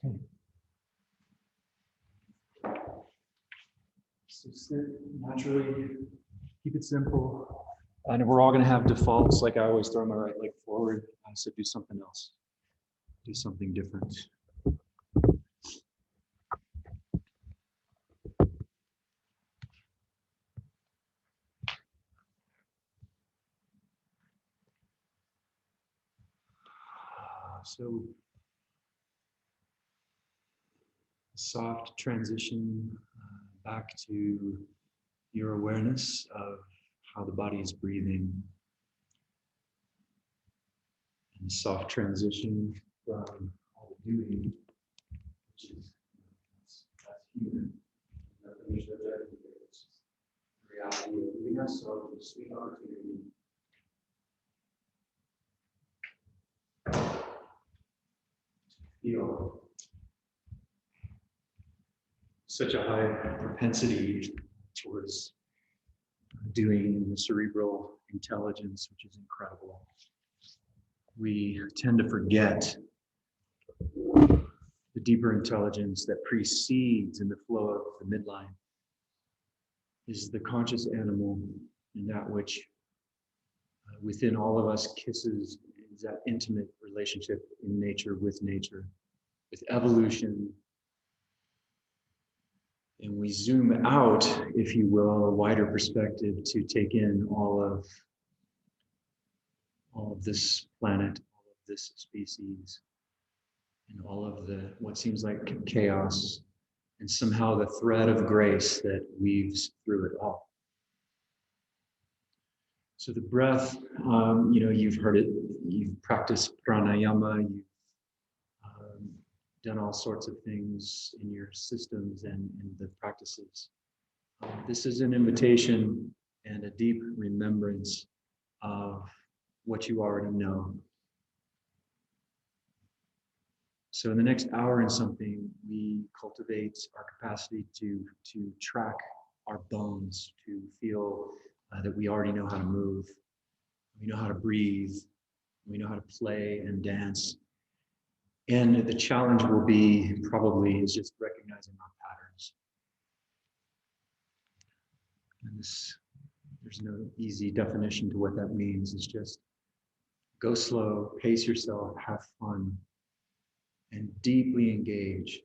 Okay. So sit naturally, keep it simple. And we're all going to have defaults. Like I always throw my right leg forward. So do something else. Do something different. So soft transition back to your awareness of how the body is breathing. And soft transition from all the doing, which is that's human. The reality of doing ourselves a sweet opportunity to feel such a high propensity towards doing the cerebral intelligence, which is incredible. We tend to forget the deeper intelligence that precedes in the flow of the midline is the conscious animal, and that which within all of us kisses is that intimate relationship in nature, with evolution. And we zoom out, if you will, a wider perspective to take in all of this planet, all of this species, and all of the what seems like chaos, and somehow the thread of grace that weaves through it all. So the breath, you've heard it, you've practiced pranayama, you've done all sorts of things in your systems and in the practices. This is an invitation and a deep remembrance of what you already know. So in the next hour and something, we cultivate our capacity to track our bones, to feel that we already know how to move, we know how to breathe, we know how to play and dance. And the challenge will be probably is just recognizing our patterns. And there's no easy definition to what that means. It's just go slow, pace yourself, have fun, and deeply engage.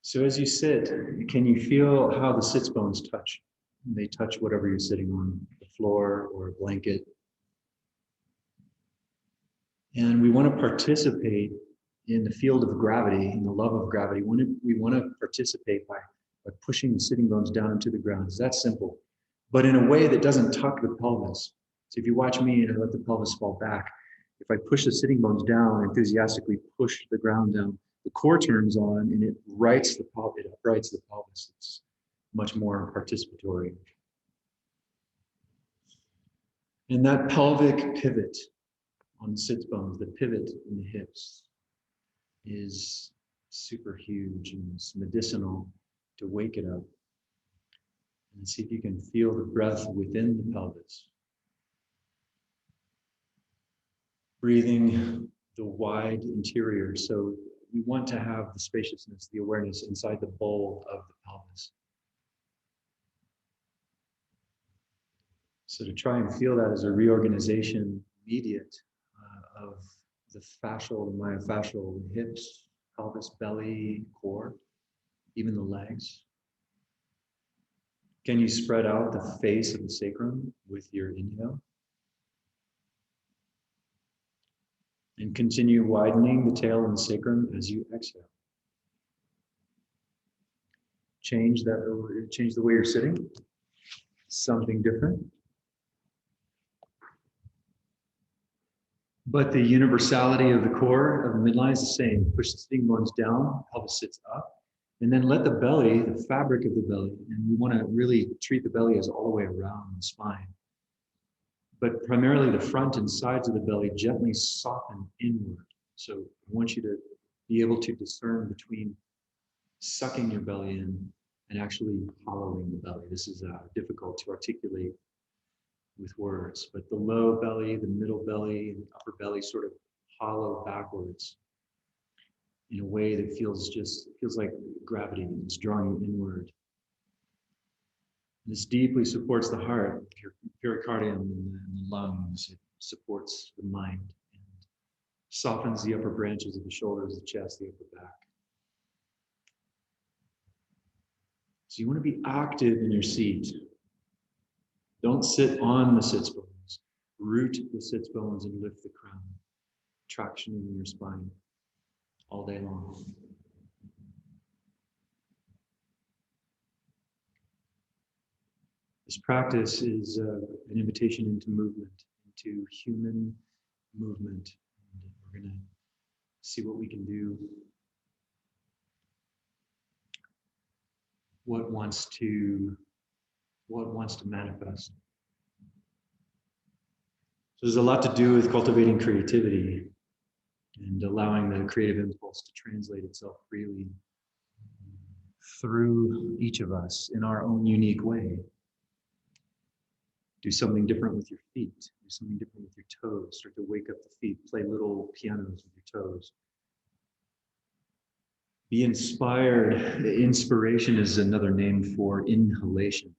So as you sit, can you feel how the sits bones touch? They touch whatever you're sitting on, the floor or a blanket. And we want to participate in the field of gravity, in the love of gravity. We want to participate by pushing the sitting bones down into the ground. It's that simple, but in a way that doesn't tuck the pelvis. So if you watch me and I let the pelvis fall back, if I push the sitting bones down, enthusiastically push the ground down, the core turns on and it uprights the pelvis. It's much more participatory. And that pelvic pivot on the sits bones, the pivot in the hips, is super huge and it's medicinal to wake it up. And see if you can feel the breath within the pelvis. Breathing the wide interior. So we want to have the spaciousness, the awareness inside the bowl of the pelvis. So to try and feel that as a reorganization immediate of the fascial, the myofascial, hips, pelvis, belly, core, even the legs. Can you spread out the face of the sacrum with your inhale? And continue widening the tail and the sacrum as you exhale. Change the way you're sitting. Something different. But the universality of the core of the midline is the same. Push the sitting bones down, pelvis sits up. And then let the belly, the fabric of the belly, and we want to really treat the belly as all the way around the spine. But primarily the front and sides of the belly gently soften inward. So I want you to be able to discern between sucking your belly in and actually hollowing the belly. This is difficult to articulate with words, but the low belly, the middle belly, and the upper belly sort of hollow backwards in a way that feels like gravity. It's drawing you inward. This deeply supports the heart, your pericardium and the lungs. It supports the mind and softens the upper branches of the shoulders, the chest, the upper back. So you want to be active in your seat. Don't sit on the sits bones. Root the sits bones and lift the crown. Traction in your spine all day long. This practice is an invitation into movement, into human movement. And we're going to see what we can do. What wants to manifest. So there's a lot to do with cultivating creativity and allowing the creative impulse to translate itself freely through each of us in our own unique way. Do something different with your feet. Do something different with your toes. Start to wake up the feet. Play little pianos with your toes. Be inspired. Inspiration is another name for inhalation.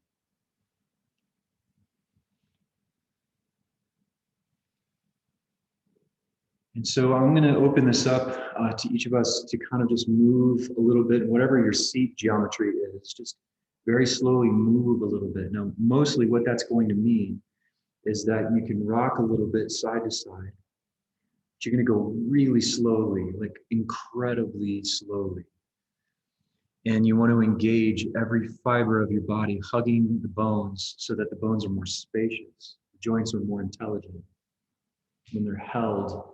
And so I'm going to open this up to each of us to kind of just move a little bit, whatever your seat geometry is, just very slowly move a little bit. Now, mostly what that's going to mean is that you can rock a little bit side to side. But you're going to go really slowly, like incredibly slowly. And you want to engage every fiber of your body, hugging the bones so that the bones are more spacious. The joints are more intelligent when they're held.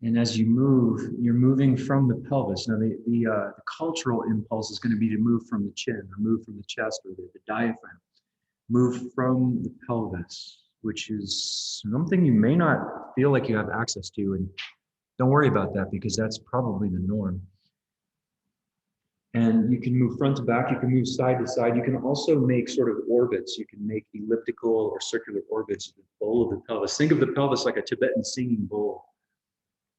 And as you move, you're moving from the pelvis. Now, the cultural impulse is going to be to move from the chin, or move from the chest, or the diaphragm. Move from the pelvis, which is something you may not feel like you have access to. And don't worry about that, because that's probably the norm. And you can move front to back. You can move side to side. You can also make sort of orbits. You can make elliptical or circular orbits of the bowl of the pelvis. Think of the pelvis like a Tibetan singing bowl,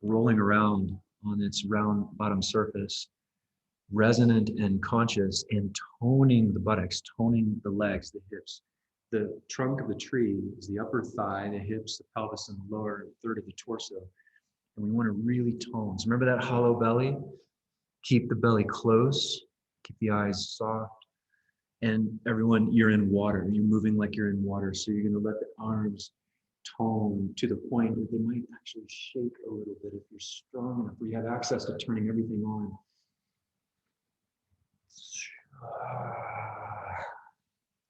rolling around on its round bottom surface, resonant and conscious, and toning the buttocks, toning the legs, the hips. The trunk of the tree is the upper thigh, the hips, the pelvis, and the lower third of the torso. And we want to really tone. So remember that hollow belly? Keep the belly close, keep the eyes soft. And everyone, you're in water. You're moving like you're in water. So you're going to let the arms tone to the point that they might actually shake a little bit if you're strong enough, where you have access to turning everything on.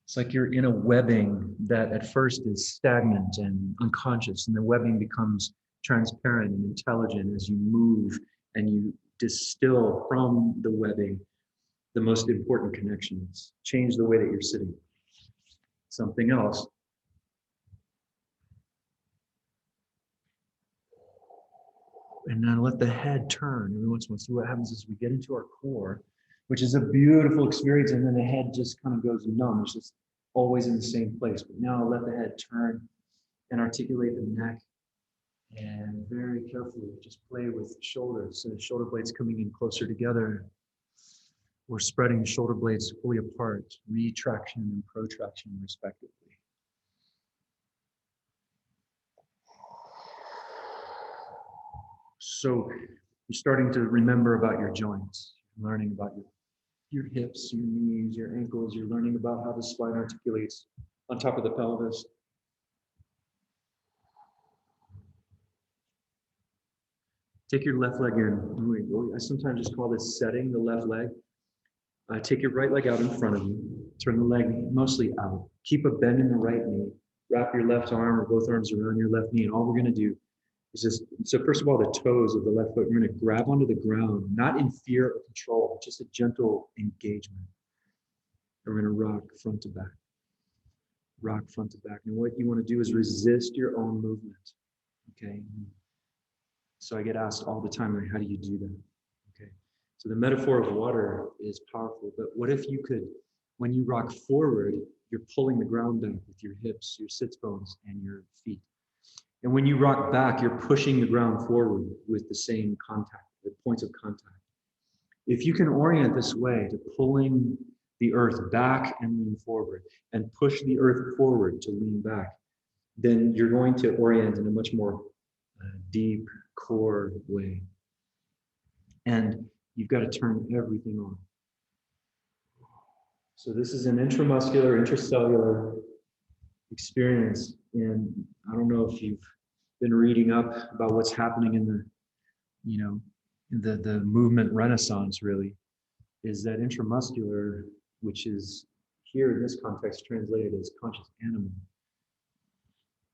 It's like you're in a webbing that at first is stagnant and unconscious, and the webbing becomes transparent and intelligent as you move and you distill from the webbing the most important connections. Change the way that you're sitting. Something else. And now let the head turn. Every once in a while, see what happens as we get into our core, which is a beautiful experience, and then the head just kind of goes numb. It's just always in the same place. But now let the head turn and articulate the neck. And very carefully, just play with the shoulders. So the shoulder blades coming in closer together. We're spreading the shoulder blades fully apart, retraction and protraction respectively. So you're starting to remember about your joints, learning about your hips, your knees, your ankles. You're learning about how the spine articulates on top of the pelvis. Take your left leg in. I sometimes just call this setting the left leg. Take your right leg out in front of you. Turn the leg mostly out. Keep a bend in the right knee. Wrap your left arm or both arms around your left knee. And all we're going to do is just, so first of all, the toes of the left foot, we're going to grab onto the ground, not in fear or control, but just a gentle engagement. And we're going to rock front to back. Rock front to back. And what you want to do is resist your own movement. Okay? So I get asked all the time, like, how do you do that? Okay. So the metaphor of water is powerful, but what if you could, when you rock forward, you're pulling the ground back with your hips, your sits bones, and your feet. And when you rock back, you're pushing the ground forward with the same contact, the points of contact. If you can orient this way to pulling the earth back and lean forward, and push the earth forward to lean back, then you're going to orient in a much more deep core way. And you've got to turn everything on. So this is an intramuscular, intracellular experience. And I don't know if you've been reading up about what's happening in the, the movement renaissance, really, is that intramuscular, which is here in this context translated as conscious animal,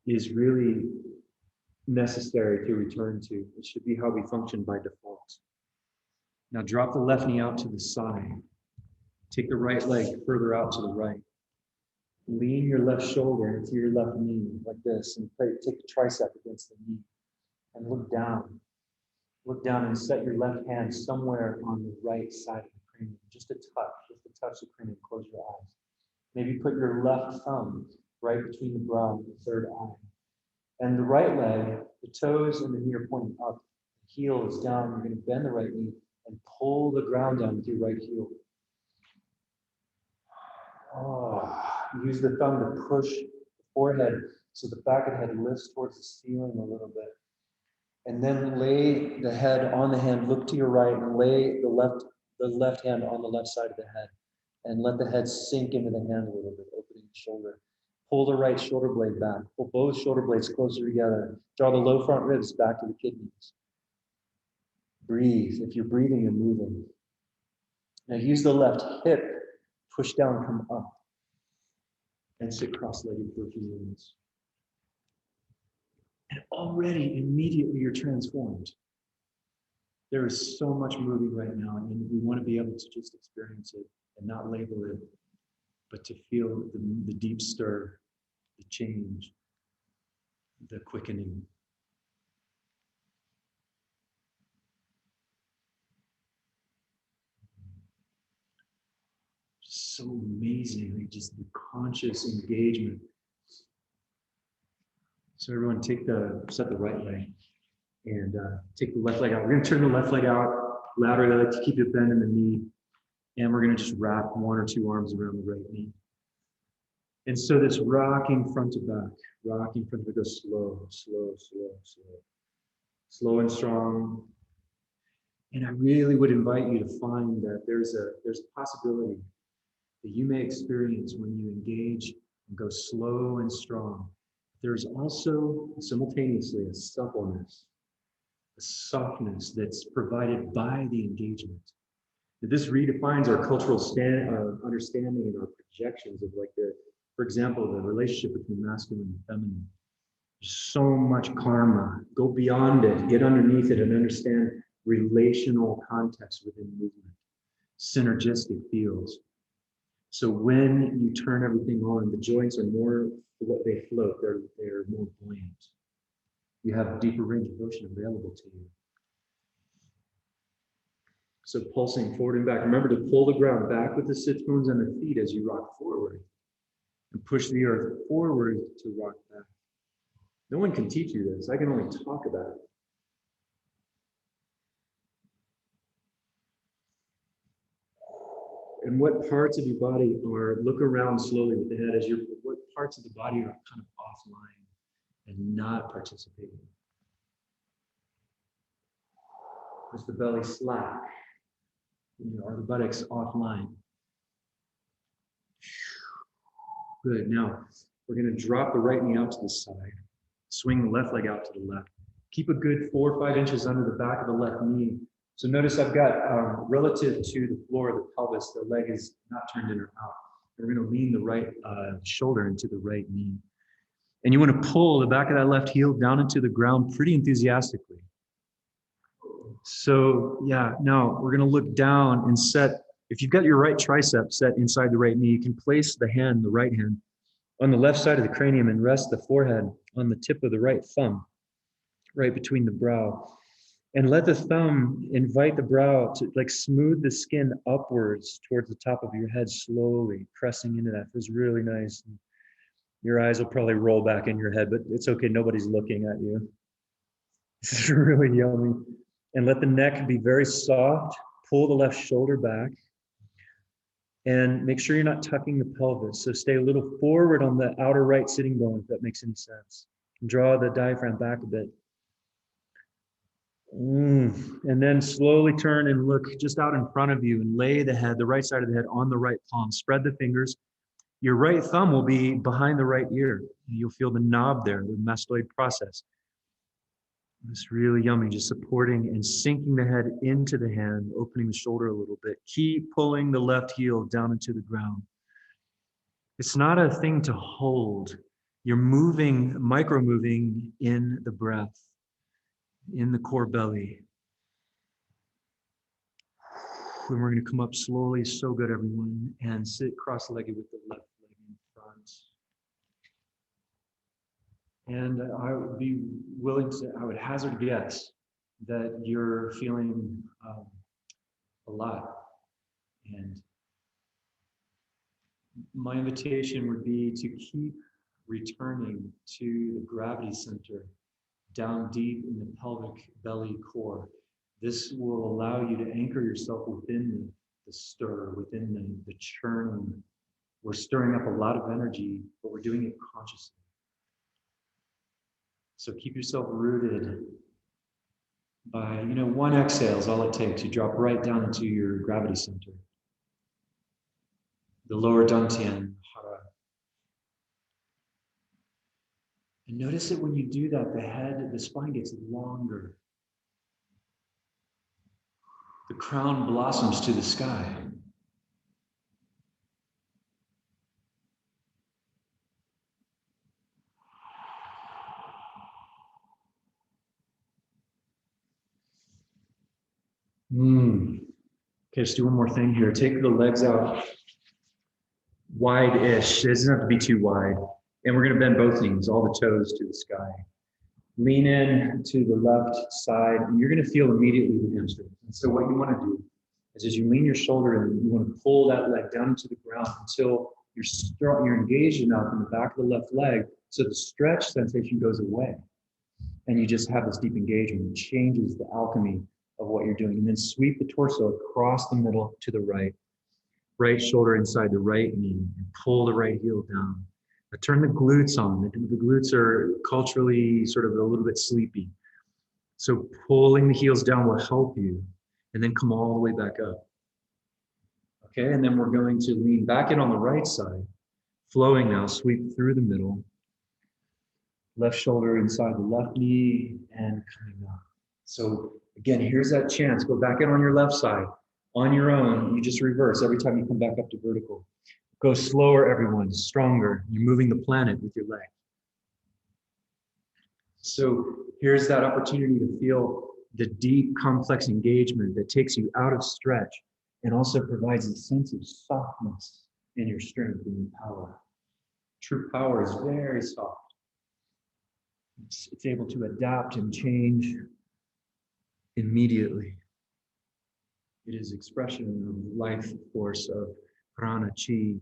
is really necessary to return to. It should be how we function by default. Now drop the left knee out to the side. Take the right leg further out to the right. Lean your left shoulder into your left knee like this, and take the tricep against the knee. And look down. Look down and set your left hand somewhere on the right side of the cranium. Just to touch the cranium. Close your eyes. Maybe put your left thumb right between the brow and the third eye. And the right leg, the toes and the knee are pointing up. The heel is down. You're going to bend the right knee and pull the ground down with your right heel. Use the thumb to push the forehead so the back of the head lifts towards the ceiling a little bit. And then lay the head on the hand, look to your right, and lay the left hand on the left side of the head. And let the head sink into the hand a little bit, opening the shoulder. Pull the right shoulder blade back. Pull both shoulder blades closer together. Draw the low front ribs back to the kidneys. Breathe. If you're breathing, you're moving. Now use the left hip, push down, come up. And sit cross-legged for a few minutes. And already, immediately, you're transformed. There is so much moving right now, and we want to be able to just experience it and not label it, but to feel the deep stir, the change, the quickening. So amazing, like just the conscious engagement. So everyone set the right leg and take the left leg out. We're going to turn the left leg out laterally. I like to keep it bent in the knee. And we're going to just wrap one or two arms around the right knee. And so this rocking front to back, goes slow, slow, slow, slow. Slow and strong. And I really would invite you to find that there's a possibility that you may experience when you engage and go slow and strong. There's also simultaneously a suppleness, a softness that's provided by the engagement. This redefines our cultural understanding and our projections of for example, the relationship between masculine and feminine. There's so much karma. Go beyond it, get underneath it, and understand relational context within movement, synergistic fields. So when you turn everything on, the joints are they float, they're more buoyant. You have a deeper range of motion available to you. So pulsing forward and back. Remember to pull the ground back with the sits bones and the feet as you rock forward. And push the earth forward to rock back. No one can teach you this. I can only talk about it. And what parts of your body look around slowly with the head what parts of the body are kind of offline and not participating. Is the belly slack? Are the buttocks offline? Good. Now, we're going to drop the right knee out to the side. Swing the left leg out to the left. Keep a good 4 or 5 inches under the back of the left knee. So notice I've got, relative to the floor of the pelvis, the leg is not turned in or out. We're going to lean the right shoulder into the right knee. And you want to pull the back of that left heel down into the ground pretty enthusiastically. So yeah, now we're going to look down and set, if you've got your right tricep set inside the right knee, you can place the right hand, on the left side of the cranium and rest the forehead on the tip of the right thumb, right between the brow. And let the thumb invite the brow to smooth the skin upwards towards the top of your head slowly, pressing into that. Feels really nice. Your eyes will probably roll back in your head, but it's okay. Nobody's looking at you. This is really yummy. And let the neck be very soft. Pull the left shoulder back. And make sure you're not tucking the pelvis. So stay a little forward on the outer right sitting bone, if that makes any sense. Draw the diaphragm back a bit. And then slowly turn and look just out in front of you and lay the head, the right side of the head, on the right palm. Spread the fingers. Your right thumb will be behind the right ear. You'll feel the knob there, the mastoid process. It's really yummy, just supporting and sinking the head into the hand, opening the shoulder a little bit. Keep pulling the left heel down into the ground. It's not a thing to hold. You're moving, micro-moving in the breath, in the core belly. And we're going to come up slowly. So good, everyone. And sit cross-legged with the left leg in front. And I would be willing to, I would hazard a guess that you're feeling alive. And my invitation would be to keep returning to the gravity center down deep in the pelvic belly core. This will allow you to anchor yourself within the stir, within the churning. We're stirring up a lot of energy, but we're doing it consciously. So keep yourself rooted by, one exhale is all it takes. You drop right down into your gravity center. The lower dantian, hara. And notice that when you do that, the spine gets longer. The crown blossoms to the sky. Okay, let's do one more thing here. Take the legs out wide-ish. It doesn't have to be too wide. And we're going to bend both knees, all the toes to the sky. Lean in to the left side, and you're going to feel immediately the hamstrings. And so what you want to do is as you lean your shoulder in, you want to pull that leg down into the ground until you're engaged enough in the back of the left leg so the stretch sensation goes away. And you just have this deep engagement. It changes the alchemy of what you're doing. And then sweep the torso across the middle to the right. Right shoulder inside the right knee, and pull the right heel down. Now turn the glutes on. The glutes are culturally sort of a little bit sleepy. So pulling the heels down will help you, and then come all the way back up. Okay, and then we're going to lean back in on the right side, flowing now, sweep through the middle. Left shoulder inside the left knee, and coming up. So again, here's that chance. Go back in on your left side. On your own, you just reverse every time you come back up to vertical. Go slower, everyone, stronger. You're moving the planet with your leg. So here's that opportunity to feel the deep, complex engagement that takes you out of stretch and also provides a sense of softness in your strength and your power. True power is very soft. It's able to adapt and change immediately. It is expression of life force, of prana, chi.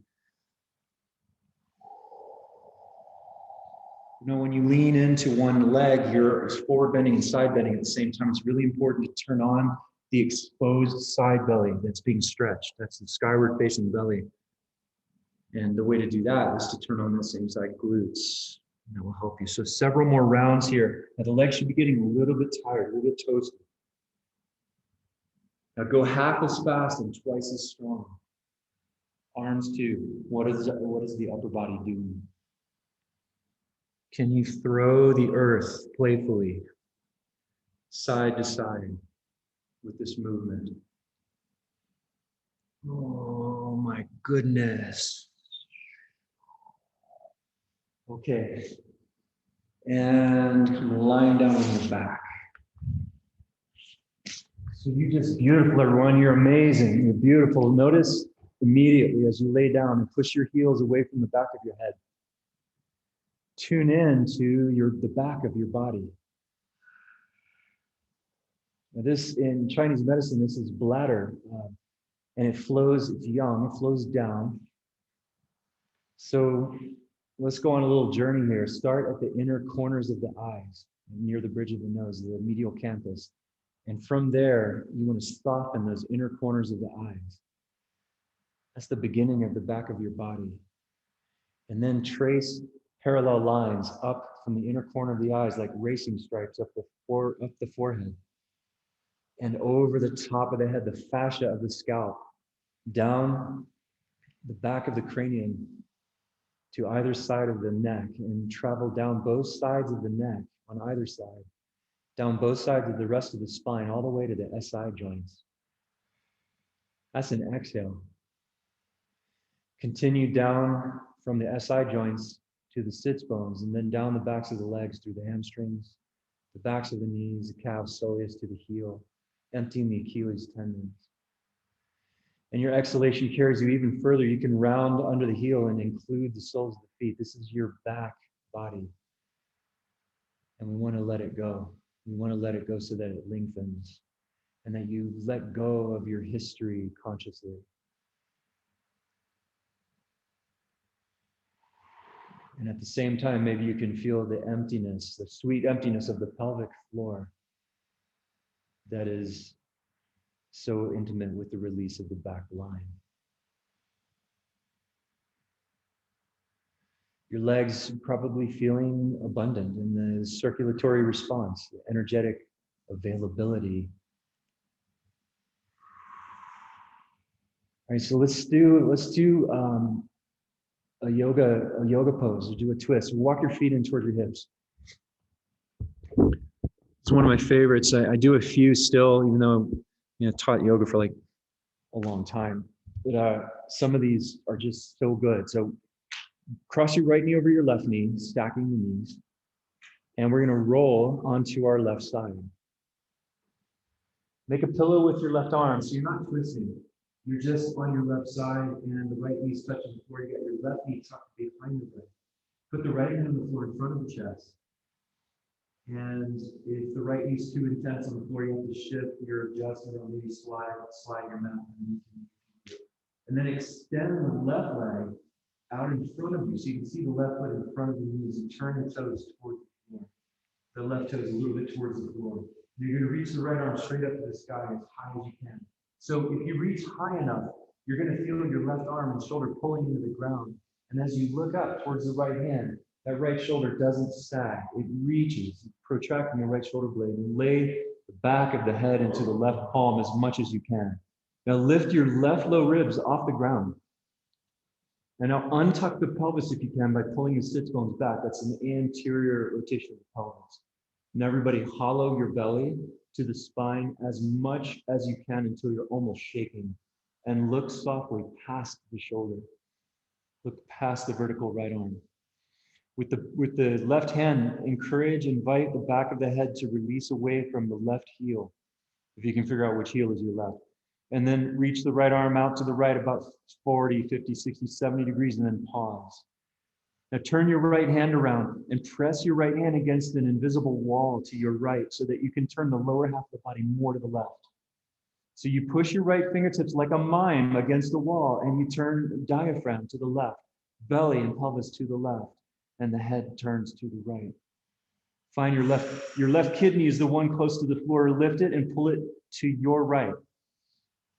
When you lean into one leg, you're forward bending and side bending at the same time. It's really important to turn on the exposed side belly that's being stretched. That's the skyward facing belly. And the way to do that is to turn on the same side glutes. And that will help you. So several more rounds here. Now the legs should be getting a little bit tired, a little bit toasted. Now go half as fast and twice as strong. Arms too. What is the upper body doing? Can you throw the earth playfully, side to side, with this movement? Oh my goodness. Okay. And lying down on your back. So you're just beautiful, everyone. You're amazing. You're beautiful. Notice immediately as you lay down and push your heels away from the back of your head. Tune in to the back of your body. Now this, in Chinese medicine, this is bladder. And it flows, it's yang, it flows down. So let's go on a little journey here. Start at the inner corners of the eyes, near the bridge of the nose, the medial canthus. And from there, you want to soften those inner corners of the eyes. That's the beginning of the back of your body. And then trace parallel lines up from the inner corner of the eyes, like racing stripes up the forehead, and over the top of the head, the fascia of the scalp, down the back of the cranium to either side of the neck, and travel down both sides of the neck on either side, down both sides of the rest of the spine, all the way to the SI joints. That's an exhale. Continue down from the SI joints to the sits bones, and then down the backs of the legs through the hamstrings, the backs of the knees, the calves, soleus to the heel, emptying the Achilles tendons. And your exhalation carries you even further. You can round under the heel and include the soles of the feet. This is your back body. And we want to let it go. We want to let it go so that it lengthens and that you let go of your history consciously. And at the same time, maybe you can feel the emptiness, the sweet emptiness of the pelvic floor that is so intimate with the release of the back line. Your legs probably feeling abundant in the circulatory response, the energetic availability. All right, so let's do a yoga pose. We'll do a twist. Walk your feet in toward your hips. It's one of my favorites. I do a few still, even though taught yoga for like a long time. But some of these are just so good. So cross your right knee over your left knee, stacking the knees. And we're going to roll onto our left side. Make a pillow with your left arm, so you're not twisting. You're just on your left side, and the right knee's touching the floor. You got your left knee tucked behind the right. Put the right hand on the floor in front of the chest. And if the right knee's too intense on the floor, you have to shift your adjustment or maybe slide your mat. And then extend the left leg out in front of you, so you can see the left foot in front of the knees, and turn the toes towards the floor. The left toe is a little bit towards the floor. You're going to reach the right arm straight up to the sky as high as you can. So if you reach high enough, you're going to feel your left arm and shoulder pulling into the ground. And as you look up towards the right hand, that right shoulder doesn't sag. It reaches, protracting your right shoulder blade, and lay the back of the head into the left palm as much as you can. Now lift your left low ribs off the ground. And now untuck the pelvis if you can by pulling your sits bones back. That's an anterior rotation of the pelvis. And everybody hollow your belly to the spine as much as you can until you're almost shaking. And look softly past the shoulder. Look past the vertical right arm. With the left hand, invite the back of the head to release away from the left heel, if you can figure out which heel is your left. And then reach the right arm out to the right about 40, 50, 60, 70 degrees, and then pause. Now turn your right hand around and press your right hand against an invisible wall to your right so that you can turn the lower half of the body more to the left. So you push your right fingertips like a mime against the wall, and you turn diaphragm to the left, belly and pelvis to the left, and the head turns to the right. Find your left kidney is the one close to the floor. Lift it and pull it to your right.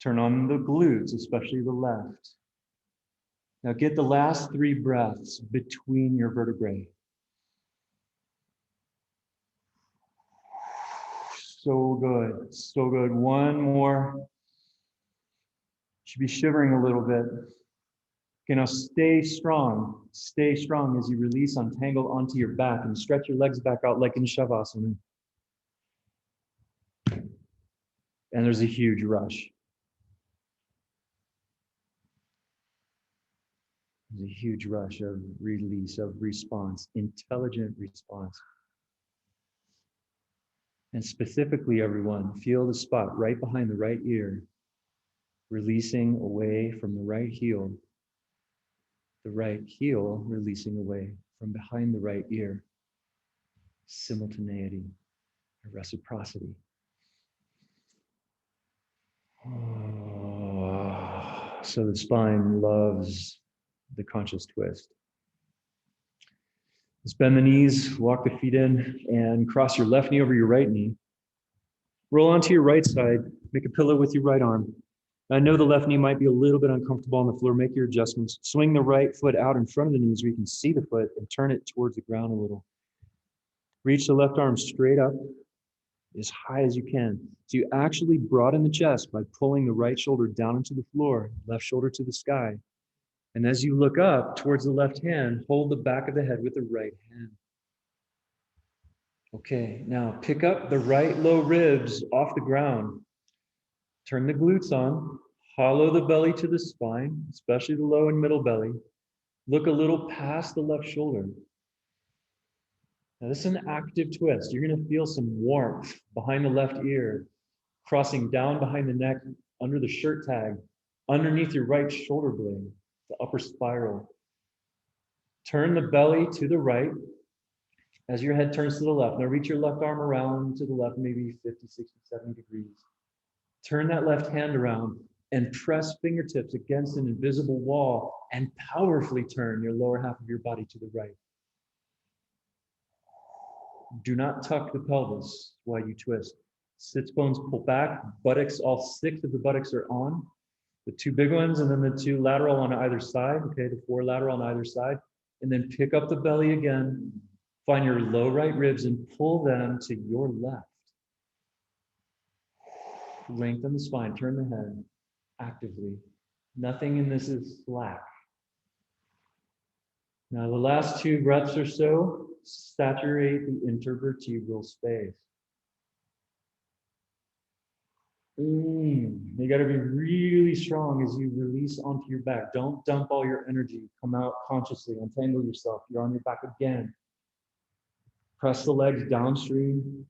Turn on the glutes, especially the left. Now get the last 3 breaths between your vertebrae. So good, so good. One more. Should be shivering a little bit. Okay, now stay strong. Stay strong as you release, untangle onto your back, and stretch your legs back out like in Shavasana. And there's a huge rush. There's a huge rush of release, of response, intelligent response. And specifically, everyone, feel the spot right behind the right ear, releasing away from the right heel releasing away from behind the right ear. Simultaneity, reciprocity. So the spine loves the conscious twist. Let's bend the knees, walk the feet in, and cross your left knee over your right knee. Roll onto your right side, make a pillow with your right arm. I know the left knee might be a little bit uncomfortable on the floor. Make your adjustments. Swing the right foot out in front of the knees where you can see the foot and turn it towards the ground a little. Reach the left arm straight up as high as you can. So you actually broaden the chest by pulling the right shoulder down into the floor, left shoulder to the sky. And as you look up towards the left hand, hold the back of the head with the right hand. Okay, now pick up the right low ribs off the ground. Turn the glutes on. Hollow the belly to the spine, especially the low and middle belly. Look a little past the left shoulder. Now this is an active twist. You're going to feel some warmth behind the left ear, crossing down behind the neck, under the shirt tag, underneath your right shoulder blade, the upper spiral. Turn the belly to the right as your head turns to the left. Now reach your left arm around to the left, maybe 50, 60, 70 degrees. Turn that left hand around and press fingertips against an invisible wall and powerfully turn your lower half of your body to the right. Do not tuck the pelvis while you twist. Sits bones pull back, buttocks, all 6 of the buttocks are on. The 2 big ones and then the 2 lateral on either side, okay, the 4 lateral on either side. And then pick up the belly again, find your low right ribs and pull them to your left. Lengthen the spine, turn the head actively. Nothing in this is slack. Now the last 2 breaths or so, saturate the intervertebral space. You got to be really strong as you release onto your back. Don't dump all your energy. Come out consciously, untangle yourself. You're on your back again. Press the legs downstream.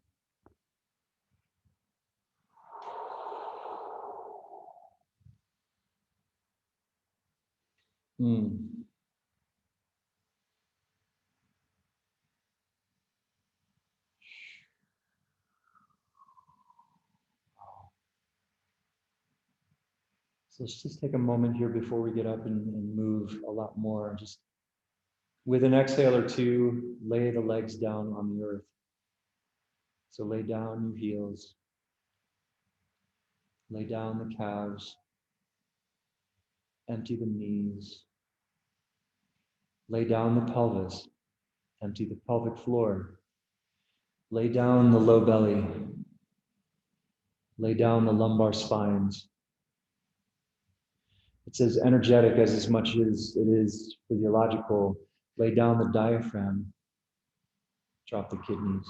So let's just take a moment here before we get up and move a lot more. Just with an exhale or 2, lay the legs down on the earth. So lay down your heels. Lay down the calves. Empty the knees. Lay down the pelvis. Empty the pelvic floor. Lay down the low belly. Lay down the lumbar spines. It's as energetic as much as it is physiological. Lay down the diaphragm. Drop the kidneys.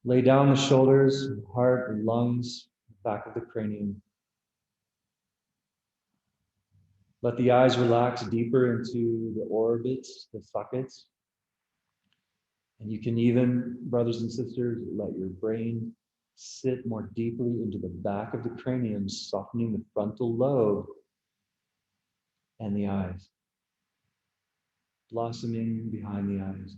Lay down the shoulders, heart, lungs, back of the cranium. Let the eyes relax deeper into the orbits, the sockets. And you can even, brothers and sisters, let your brain sit more deeply into the back of the cranium, softening the frontal lobe and the eyes, blossoming behind the eyes.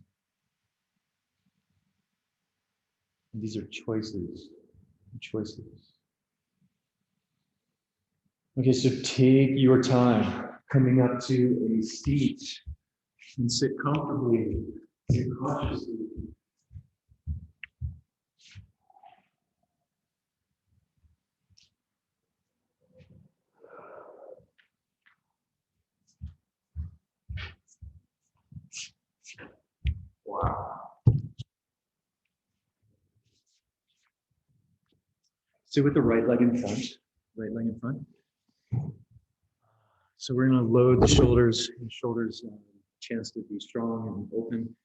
And these are choices. Okay, so take your time coming up to a seat and sit comfortably, sit consciously. Wow. Sit with the right leg in front. Right leg in front. So we're going to load the shoulders. Chance to be strong and open.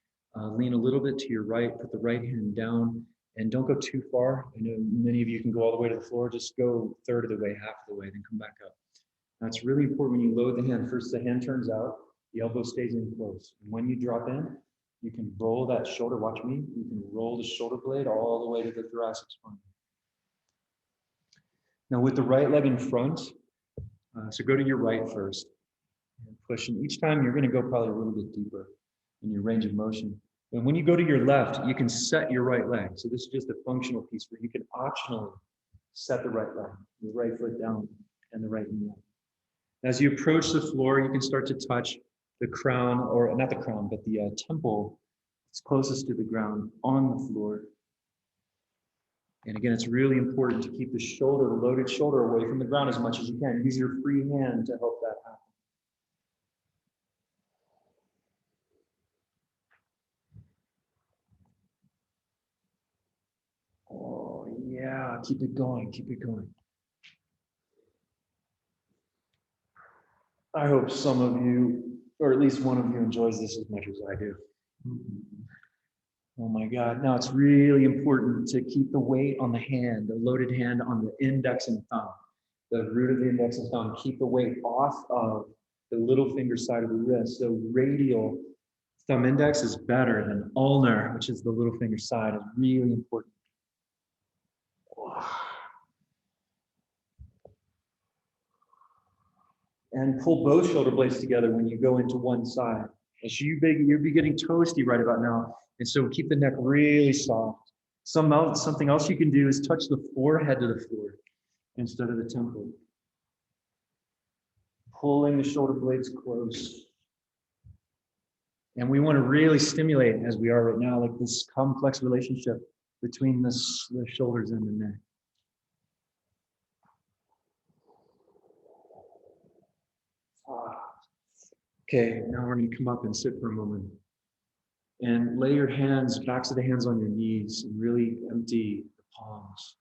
Lean a little bit to your right. Put the right hand down, and don't go too far. I know many of you can go all the way to the floor. Just go 1/3 of the way, half of the way, then come back up. Now it's really important when you load the hand. First, the hand turns out. The elbow stays in close. And when you drop in, you can roll that shoulder. Watch me. You can roll the shoulder blade all the way to the thoracic spine. Now with the right leg in front, so go to your right first and push. And each time you're going to go probably a little bit deeper in your range of motion. And when you go to your left, you can set your right leg. So this is just a functional piece where you can optionally set the right leg, the right foot down and the right knee up. As you approach the floor, you can start to touch the crown, or not the crown, but the temple is closest to the ground on the floor. And again, it's really important to keep the shoulder, the loaded shoulder, away from the ground as much as you can. Use your free hand to help that happen. Oh, yeah, keep it going, keep it going. I hope some of you, or at least one of you, enjoys this as much as I do. Oh my God. Now it's really important to keep the weight on the hand, the loaded hand on the index and thumb, the root of the index and thumb. Keep the weight off of the little finger side of the wrist. So radial thumb index is better than ulnar, which is the little finger side, is really important. And pull both shoulder blades together when you go into one side. As you'll be getting toasty right about now. And so keep the neck really soft. Something else you can do is touch the forehead to the floor instead of the temple. Pulling the shoulder blades close. And we want to really stimulate, as we are right now, like this complex relationship between the shoulders and the neck. Okay, now we're going to come up and sit for a moment. And lay your hands, backs of the hands on your knees, and really empty the palms.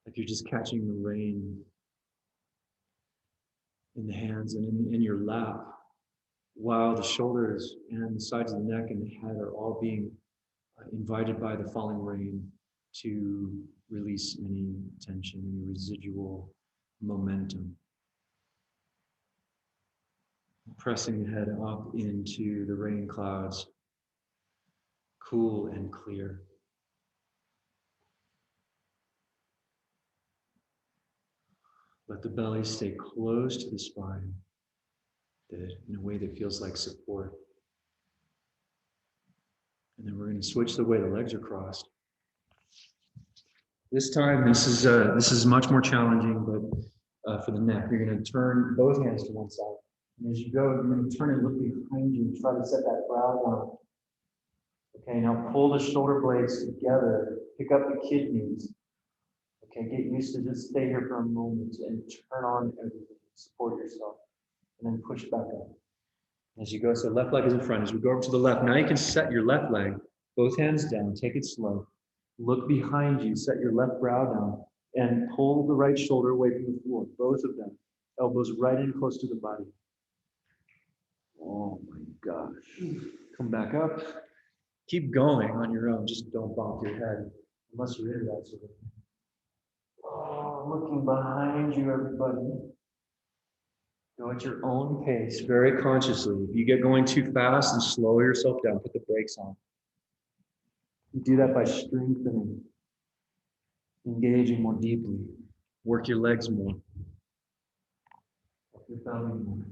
Like you're just catching the rain in the hands and in your lap, while the shoulders and the sides of the neck and the head are all being invited by the falling rain to release any tension, any residual momentum. Pressing the head up into the rain clouds, cool and clear. Let the belly stay close to the spine in a way that feels like support. And then we're going to switch the way the legs are crossed. This time, this is much more challenging, but for the neck, you're going to turn both hands to one side. And as you go, you're going to turn and look behind you and try to set that brow down. Okay, now pull the shoulder blades together, pick up the kidneys. Okay, get used to just stay here for a moment and turn on everything, support yourself, and then push back up. As you go, so left leg is in front. As we go over to the left, now you can set your left leg, both hands down, take it slow. Look behind you, set your left brow down, and pull the right shoulder away from the floor, both of them. Elbows right in close to the body. Oh my gosh. Come back up. Keep going on your own, just don't bonk your head, unless you're into that sort of thing. Oh, looking behind you, everybody. Go at your own pace, very consciously. If you get going too fast, and slow yourself down, put the brakes on. You do that by strengthening, engaging more deeply, work your legs more, work your belly more.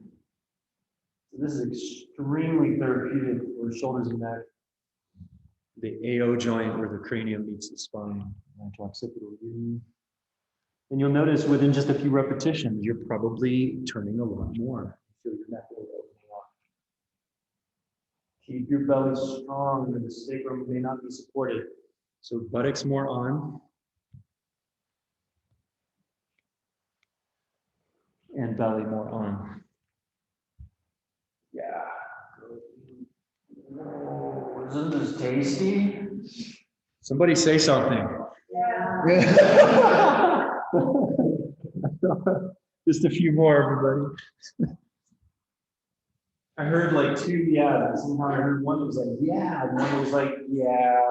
So this is extremely therapeutic for shoulders and neck. The AO joint where the cranium meets the spine, occipital region. And you'll notice within just a few repetitions, you're probably turning a lot more. Feel your neck really opening up. Keep your belly strong, and the sacrum may not be supported. So buttocks more on. And belly more on. Yeah. Oh, isn't this tasty? Somebody say something. Yeah. Just a few more, everybody. I heard like two yeahs. Somehow I heard one was like, yeah, and one was like, yeah.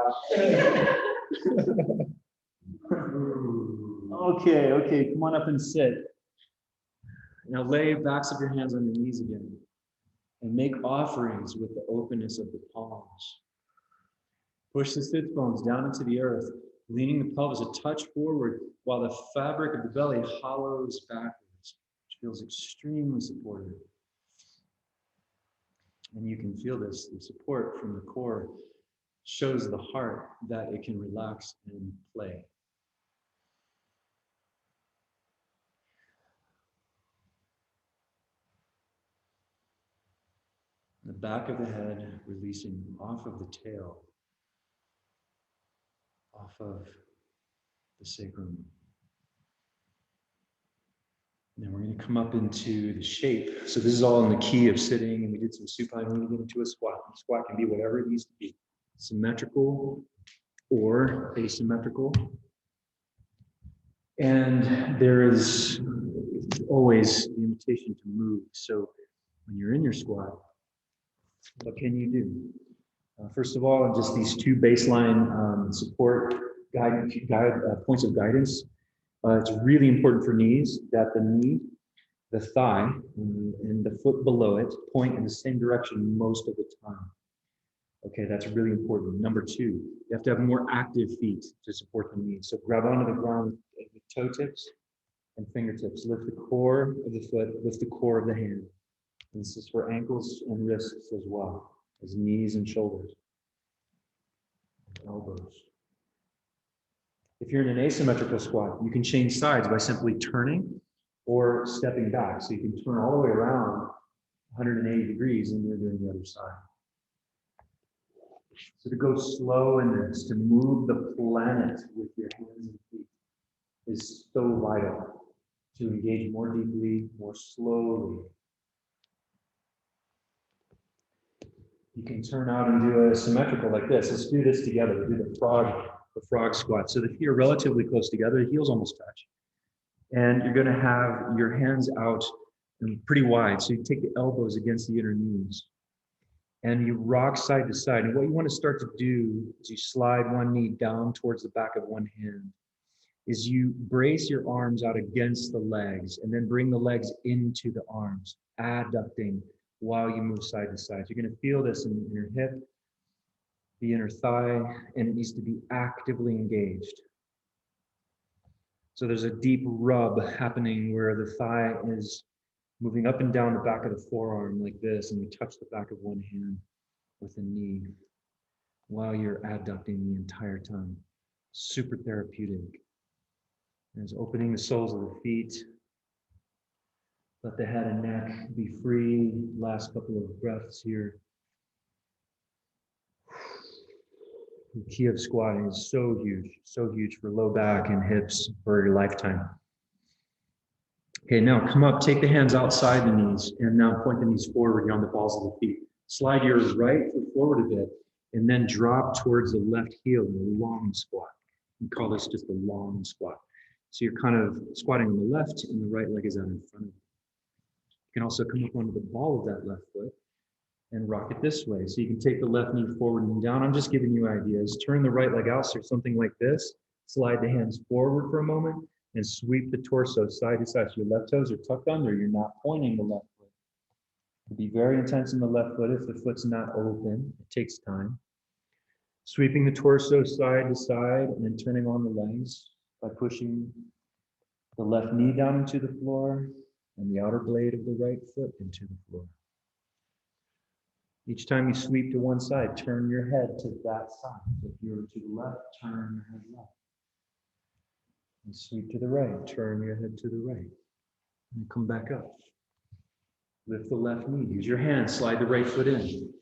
Okay, come on up and sit. Now lay backs of your hands on your knees again. And make offerings with the openness of the palms. Push the sit bones down into the earth, leaning the pelvis a touch forward while the fabric of the belly hollows backwards, which feels extremely supportive. And you can feel this, the support from the core shows the heart that it can relax and play. The back of the head releasing off of the tail, off of the sacrum. And then we're going to come up into the shape. So this is all in the key of sitting, and we did some supine. We're going to get into a squat. The squat can be whatever it needs to be, symmetrical or asymmetrical. And there is always the invitation to move. So when you're in your squat, what can you do? First of all, just these two baseline support points of guidance. It's really important for knees that the knee, the thigh, and the foot below it point in the same direction most of the time. Okay, that's really important. Number two, you have to have more active feet to support the knees. So grab onto the ground with toe tips and fingertips. Lift the core of the foot, lift the core of the hand. And this is for ankles and wrists as well as knees and shoulders, and elbows. If you're in an asymmetrical squat, you can change sides by simply turning or stepping back. So you can turn all the way around 180 degrees and you're doing the other side. So to go slow in this, to move the planet with your hands and feet is so vital. To engage more deeply, more slowly. You can turn out and do a symmetrical like this. Let's do this together. We'll do the frog squat. So the feet are relatively close together, the heels almost touch. And you're gonna have your hands out and pretty wide. So you take the elbows against the inner knees and you rock side to side. And what you wanna start to do is you slide one knee down towards the back of one hand, is you brace your arms out against the legs and then bring the legs into the arms, adducting while you move side to side. So you're gonna feel this in your hip, the inner thigh, and it needs to be actively engaged. So there's a deep rub happening where the thigh is moving up and down the back of the forearm like this, and you touch the back of one hand with the knee while you're adducting the entire time. Super therapeutic. There's opening the soles of the feet. Let the head and neck be free. Last couple of breaths here. The key of squatting is so huge for low back and hips for your lifetime. Okay, now come up, take the hands outside the knees, and now point the knees forward on the balls of the feet. Slide your right foot forward a bit, and then drop towards the left heel in a long squat. We call this just a long squat. So you're kind of squatting on the left, and the right leg is out in front of you. You can also come up onto the ball of that left foot and rock it this way. So you can take the left knee forward and down. I'm just giving you ideas. Turn the right leg out, so something like this. Slide the hands forward for a moment and sweep the torso side to side. So your left toes are tucked under, you're not pointing the left foot. Be very intense in the left foot if the foot's not open. It takes time. Sweeping the torso side to side and then turning on the legs by pushing the left knee down into the floor and the outer blade of the right foot into the floor. Each time you sweep to one side, turn your head to that side. If you're to the left, turn your head left. And sweep to the right, turn your head to the right. And come back up. Lift the left knee. Use your hands, slide the right foot in.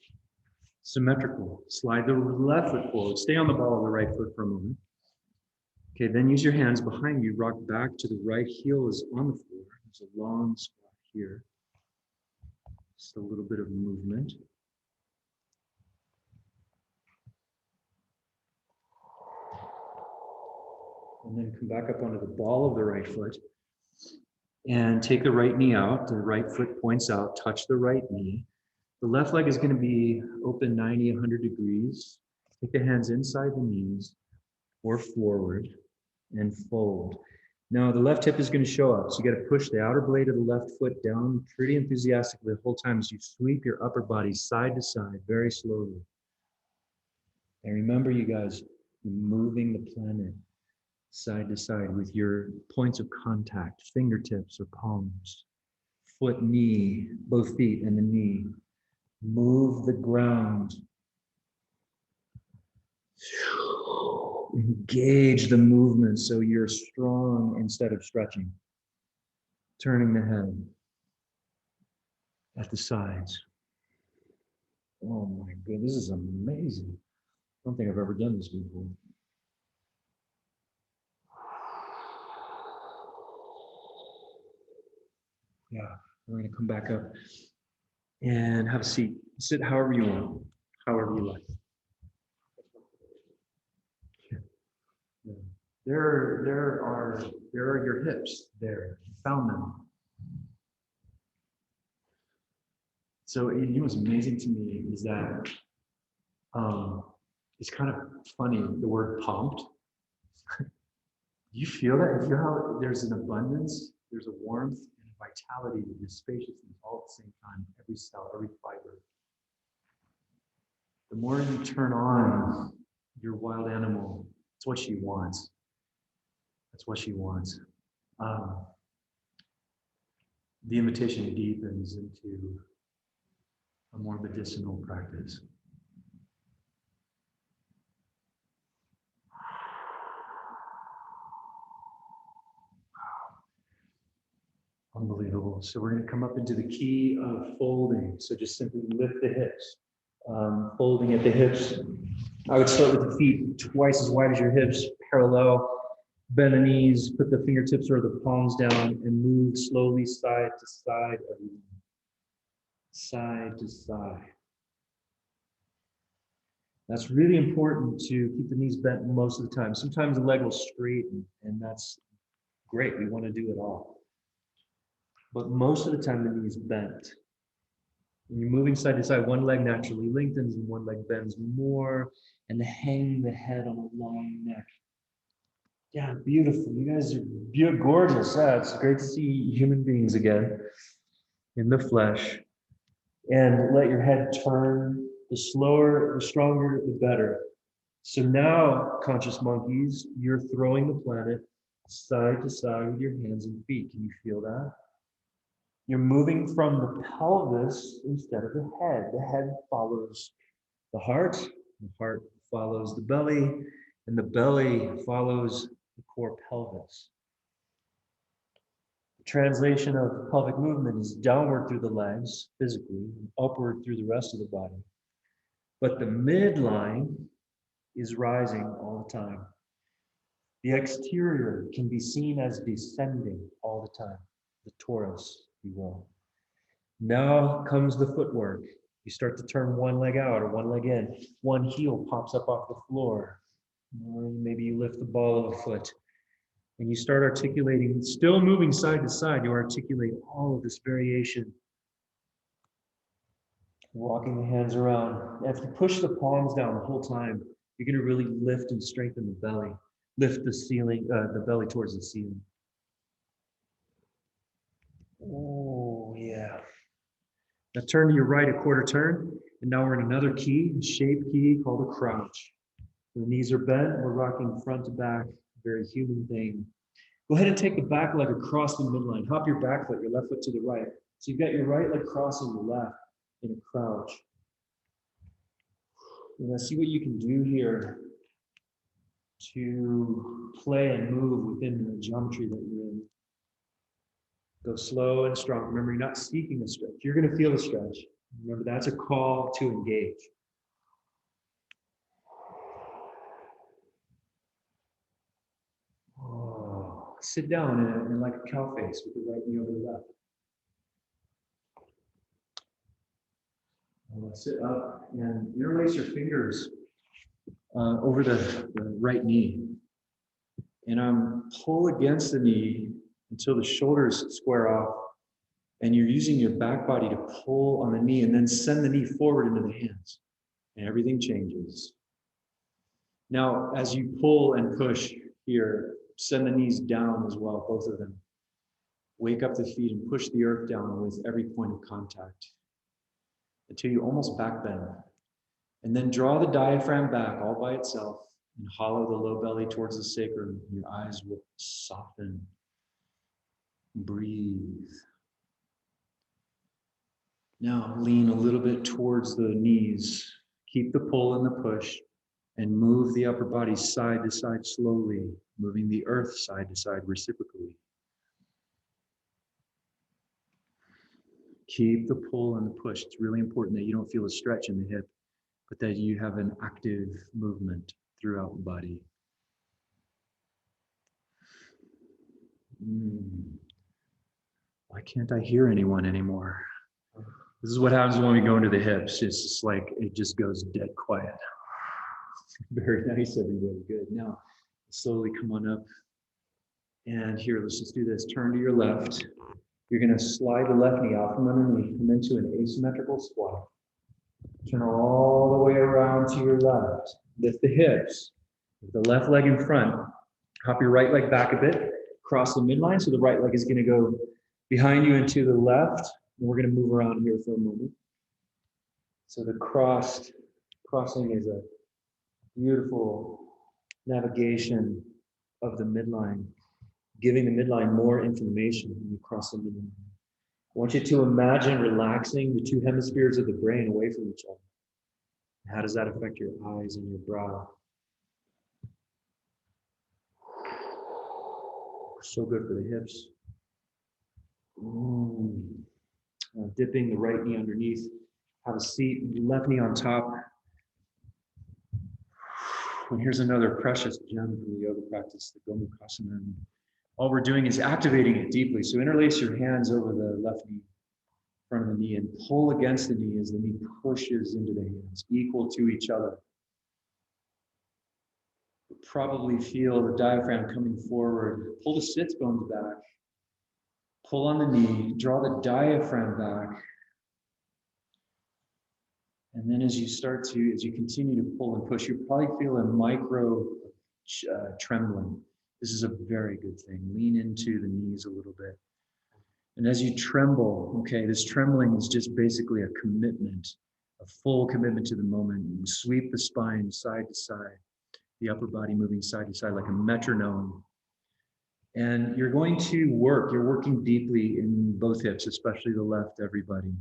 Symmetrical. Slide the left foot forward. Stay on the ball of the right foot for a moment. Okay, then use your hands behind you. Rock back to the right heel is on the floor. There's a long squat here. Just a little bit of movement. And then come back up onto the ball of the right foot and take the right knee out. The right foot points out, touch the right knee. The left leg is going to be open 90, 100 degrees. Take the hands inside the knees or forward and fold. Now the left hip is going to show up. So you got to push the outer blade of the left foot down pretty enthusiastically the whole time as you sweep your upper body side to side very slowly. And remember, you guys, you're moving the planet side to side with your points of contact, fingertips or palms, foot, knee, both feet and the knee. Move the ground. Engage the movement so you're strong instead of stretching. Turning the head at the sides. Oh my God, this is amazing. I don't think I've ever done this before. Yeah, we're gonna come back up and have a seat. Sit however you want, however you like. Yeah. There are your hips there. You found them. So you know what's amazing to me is that um, it's kind of funny, the word pumped. You feel that? You feel how there's an abundance, there's a warmth and a vitality, and a spaciousness all at the same time, every cell, every fiber. The more you turn on your wild animal, it's what she wants. That's what she wants. Um, the invitation deepens into a more medicinal practice. Unbelievable. So we're going to come up into the key of folding. So just simply lift the hips. Folding at the hips. I would start with the feet twice as wide as your hips, parallel. Bend the knees, put the fingertips or the palms down, and move slowly side to side, side to side. That's really important to keep the knees bent most of the time. Sometimes the leg will straighten, and that's great. We want to do it all. But most of the time, the knee is bent. When you're moving side to side, one leg naturally lengthens and one leg bends more, and hang the head on a long neck. Yeah, beautiful. You guys are gorgeous. Yeah, it's great to see human beings again in the flesh. And let your head turn. The slower, the stronger, the better. So now, conscious monkeys, you're throwing the planet side to side with your hands and feet. Can you feel that? You're moving from the pelvis instead of the head. The head follows the heart follows the belly, and the belly follows the core pelvis. The translation of pelvic movement is downward through the legs, physically, and upward through the rest of the body. But the midline is rising all the time. The exterior can be seen as descending all the time, the torus, if you will. Now comes the footwork. You start to turn one leg out or one leg in. One heel pops up off the floor. Or maybe you lift the ball of a foot and you start articulating, still moving side to side. You articulate all of this variation. Walking the hands around. If you push the palms down the whole time, you're going to really lift and strengthen the belly. Lift the ceiling, the belly towards the ceiling. Oh, yeah. Now turn to your right a quarter turn, and now we're in another key, shape key called a crouch. The knees are bent, we're rocking front to back, very human thing. Go ahead and take the back leg across the midline. Hop your back foot, your left foot to the right. So you've got your right leg crossing the left in a crouch. And let's see what you can do here to play and move within the geometry that you're in. Go slow and strong. Remember, you're not seeking a stretch. You're going to feel a stretch. Remember, that's a call to engage. Oh, sit down in like a cow face with the right knee over the left. Sit up and interlace your fingers over the right knee. And pull against the knee until the shoulders square off. And you're using your back body to pull on the knee and then send the knee forward into the hands. And everything changes. Now, as you pull and push here, send the knees down as well, both of them. Wake up the feet and push the earth down with every point of contact until you almost back bend. And then draw the diaphragm back all by itself and hollow the low belly towards the sacrum. Your eyes will soften. Breathe. Now lean a little bit towards the knees. Keep the pull and the push. And move the upper body side to side slowly, moving the earth side to side reciprocally. Keep the pull and the push. It's really important that you don't feel a stretch in the hip, but that you have an active movement throughout the body. Why can't I hear anyone anymore? This is what happens when we go into the hips. It's just like, it just goes dead quiet. Very nice, everybody. Good. Now, slowly come on up. And here, let's just do this. Turn to your left. You're going to slide the left knee out from underneath and into an asymmetrical squat. Turn all the way around to your left. Lift the hips. With the left leg in front. Hop your right leg back a bit. Cross the midline. So the right leg is going to go behind you and to the left. And we're going to move around here for a moment. So the crossing is a beautiful navigation of the midline, giving the midline more information when you cross the midline. I want you to imagine relaxing the two hemispheres of the brain away from each other. How does that affect your eyes and your brow? So good for the hips. Dipping the right knee underneath. Have a seat, left knee on top. And here's another precious gem from the yoga practice, the Gomukhasana. All we're doing is activating it deeply. So interlace your hands over the left knee, front of the knee, and pull against the knee as the knee pushes into the hands, equal to each other. You'll probably feel the diaphragm coming forward. Pull the sits bones back. Pull on the knee, draw the diaphragm back. And then as you continue to pull and push, you probably feel a micro trembling. This is a very good thing. Lean into the knees a little bit. And as you tremble, okay, this trembling is just basically a commitment, a full commitment to the moment. You sweep the spine side to side, the upper body moving side to side like a metronome. And you're working deeply in both hips, especially the left, everybody.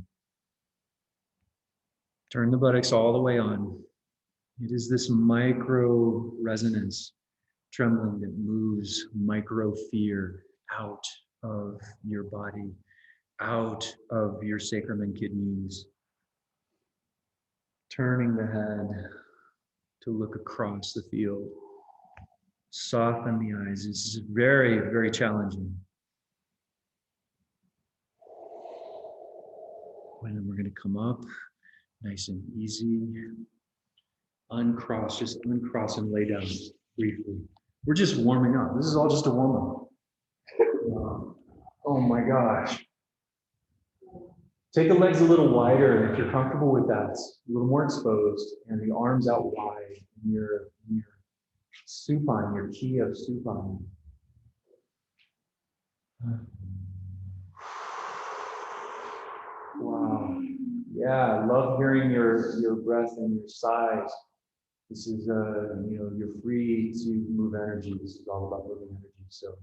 Turn the buttocks all the way on. It is this micro resonance trembling that moves micro fear out of your body, out of your sacrum and kidneys. Turning the head to look across the field. Soften the eyes. This is very, very challenging. And then we're going to come up nice and easy. Uncross, just uncross and lay down briefly. We're just warming up. This is all just a warm up. Oh my gosh. Take the legs a little wider, and if you're comfortable with that, a little more exposed, and the arms out wide in your supine, your key of supine. Wow. Yeah, I love hearing your breath and your sighs. This is, you're free to move energy. This is all about moving energy. So,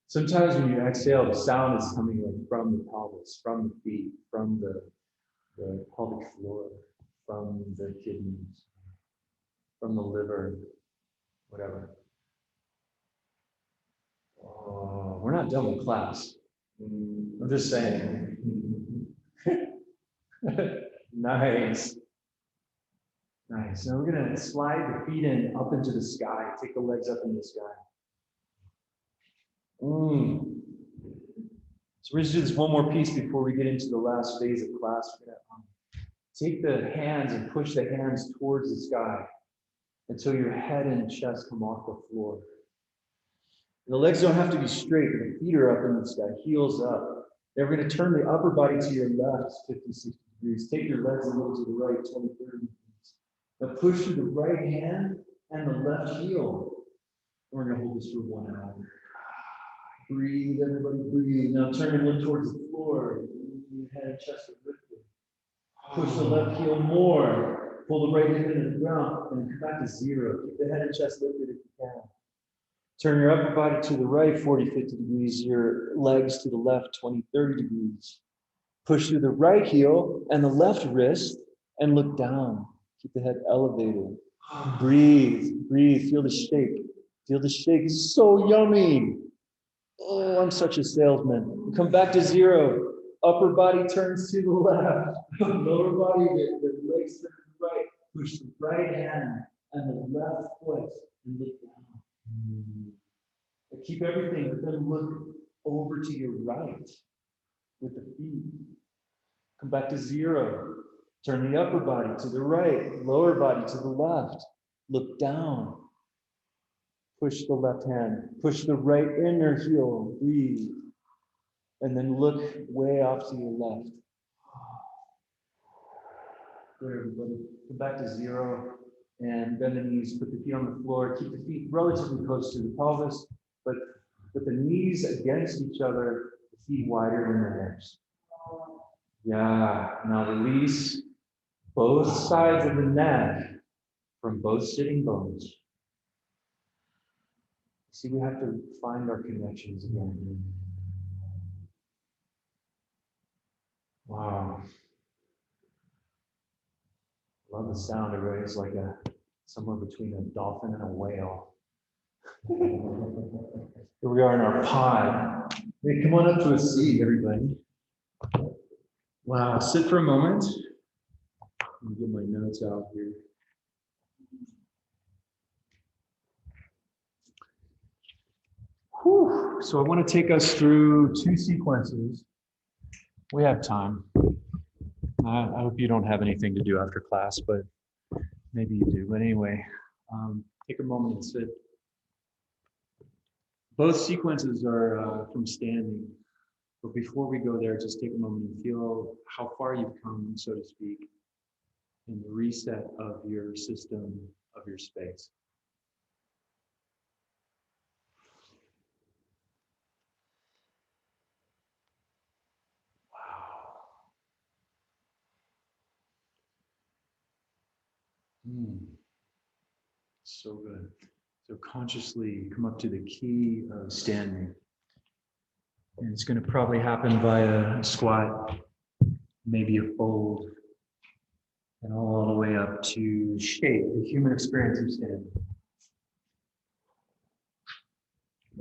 sometimes when you exhale, the sound is coming like from the pelvis, from the feet, from the pelvic floor, from the kidneys, from the liver, whatever. We're not done with class. I'm just saying. Nice. Nice. Now we're going to slide the feet in up into the sky. Take the legs up into the sky. So we're going to do this one more piece before we get into the last phase of class. We're going to take the hands and push the hands towards the sky until your head and chest come off the floor. And the legs don't have to be straight. The feet are up in the sky, heels up. Then we're going to turn the upper body to your left, 50, 60 degrees. Take your legs a little to the right, 20, 30 degrees. Now push through the right hand and the left heel. We're going to hold this for 1 hour. Breathe, everybody breathe. Now turn and look towards the floor. Your head and chest are lifted. Push the left heel more. Pull the right hip into the ground and come back to zero. Keep the head and chest lifted if you can. Turn your upper body to the right, 40, 50 degrees. Your legs to the left, 20, 30 degrees. Push through the right heel and the left wrist and look down. Keep the head elevated. Breathe, breathe. Feel the shake. Feel the shake. It's so yummy. Oh, I'm such a salesman. Come back to zero. Upper body turns to the left. Lower body, the legs turn to the right. Push the right hand and the left foot and look down. Keep everything, but then look over to your right with the feet. Come back to zero. Turn the upper body to the right, lower body to the left. Look down. Push the left hand. Push the right inner heel. Breathe. And then look way off to your left. Good, everybody. Come back to zero and bend the knees. Put the feet on the floor. Keep the feet relatively close to the pelvis, but with the knees against each other, the feet wider than the hips. Yeah. Now release both sides of the neck from both sitting bones. See, we have to find our connections again. Wow. Love the sound of it. It's like somewhere between a dolphin and a whale. Here we are in our pod. Hey, come on up to a seat, everybody. Wow, sit for a moment. Let me get my notes out here. Whew. So I want to take us through 2 sequences. We have time. I hope you don't have anything to do after class, but maybe you do. But anyway, take a moment and sit. Both sequences are from standing. But before we go there, just take a moment and feel how far you've come, so to speak, in the reset of your system, of your space. So good. So consciously come up to the key of standing. And it's going to probably happen via a squat, maybe a fold, and all the way up to shape, the human experience of standing.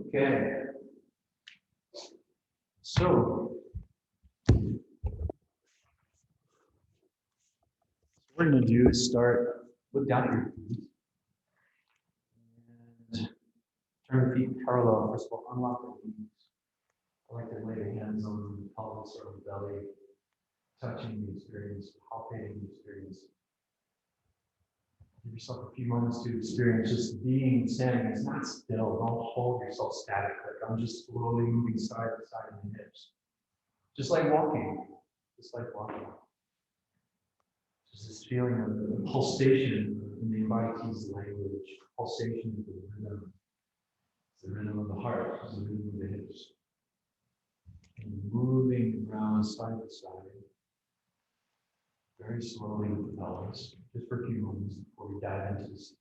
Okay. So, what we're going to do is look down at your feet. And turn the feet parallel. First of all, unlock the knees. I like to lay the hands on the pelvis or the belly, touching the experience, palpating the experience. Give yourself a few moments to experience just being standing. It's not still. Don't hold yourself static. Like I'm just slowly moving side to side in the hips. Just like walking. Just like walking. Just this feeling of the pulsation in the embodies language. Pulsation is the rhythm. It's the rhythm of the heart. It's the rhythm of the hips. And moving around side to side. Very slowly with the pelvis. Just for a few moments before we dive into the sequence.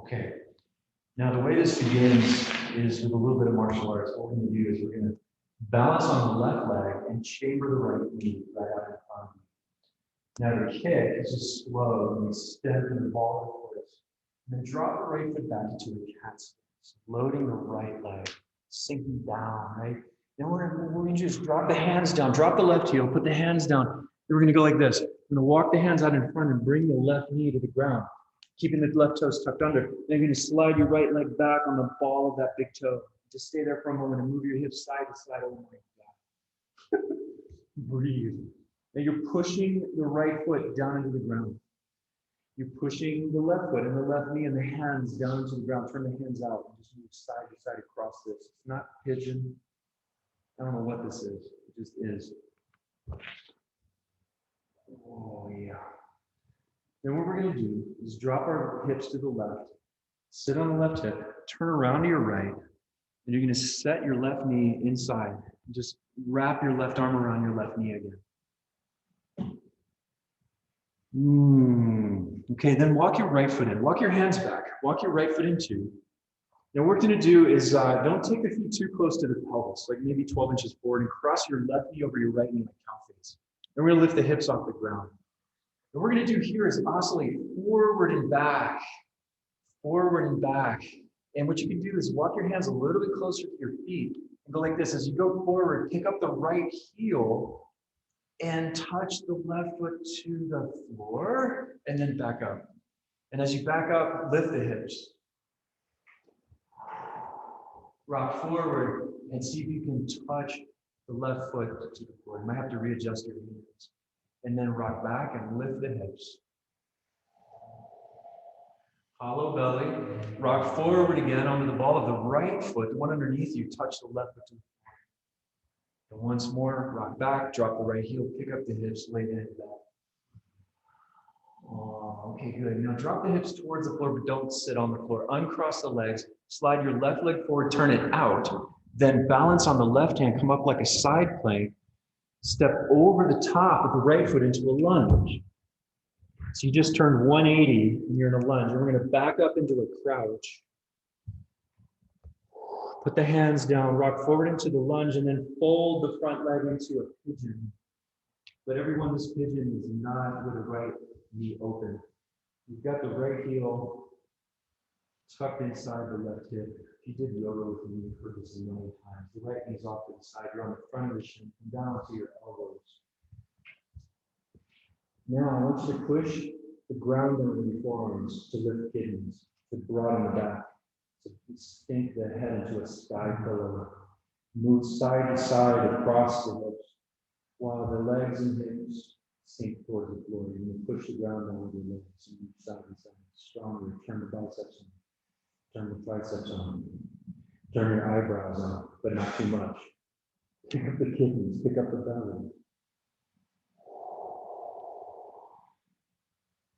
Okay. Now the way this begins is with a little bit of martial arts. What we're going to do is we're going to balance on the left leg and chamber the right knee right out in front of you. Now the kick is just slow and we step in the ball of the foot. And then drop the right foot back into a cat stance, loading the right leg, sinking down, right? Then we're going to just drop the hands down, drop the left heel, put the hands down. Then we're going to go like this. We're going to walk the hands out in front and bring the left knee to the ground, keeping the left toes tucked under. Then you're going to slide your right leg back on the ball of that big toe. Just stay there for a moment and move your hips side to side. Oh my God. Breathe. Now you're pushing the right foot down into the ground. You're pushing the left foot and the left knee and the hands down into the ground. Turn the hands out and just move side to side across this. It's not pigeon. I don't know what this is. It just is. Oh, yeah. Then what we're going to do is drop our hips to the left, sit on the left hip, turn around to your right, and you're going to set your left knee inside. Just wrap your left arm around your left knee again. Okay, then walk your right foot in. Walk your hands back. Walk your right foot in too. Now what we're going to do is don't take the feet too close to the pelvis, like maybe 12 inches forward, and cross your left knee over your right knee like cow face. Then we're going to lift the hips off the ground. What we're going to do here is oscillate forward and back, forward and back. And what you can do is walk your hands a little bit closer to your feet and go like this. As you go forward, pick up the right heel and touch the left foot to the floor and then back up. And as you back up, lift the hips. Rock forward and see if you can touch the left foot to the floor. You might have to readjust your knees. And then rock back and lift the hips. Hollow belly. Rock forward again onto the ball of the right foot. The one underneath you, touch the left foot to the floor. And once more, rock back, drop the right heel, pick up the hips, lay the head back. Oh, okay, good. Now drop the hips towards the floor, but don't sit on the floor. Uncross the legs, slide your left leg forward, turn it out. Then balance on the left hand, come up like a side plank. Step over the top of the right foot into a lunge. So you just turned 180 and you're in a lunge. We're going to back up into a crouch. Put the hands down, rock forward into the lunge, and then fold the front leg into a pigeon. But everyone, this pigeon is not with the right knee open. You've got the right heel tucked inside the left hip. If you did yoga with me, you've heard this a million times. The right knee's off to the side. You're on the front of the shin, come down to your elbows. Now I want you to push the ground under your forearms to lift kidneys, to broaden the back, to sink the head into a sky pillow. Move side to side across the hips, while the legs and hips sink towards the floor. You're going to push the ground down with your legs and move side to side. Stronger. Turn the biceps on. Turn the triceps on. Turn your eyebrows on, but not too much. Pick up the kidneys, pick up the belly.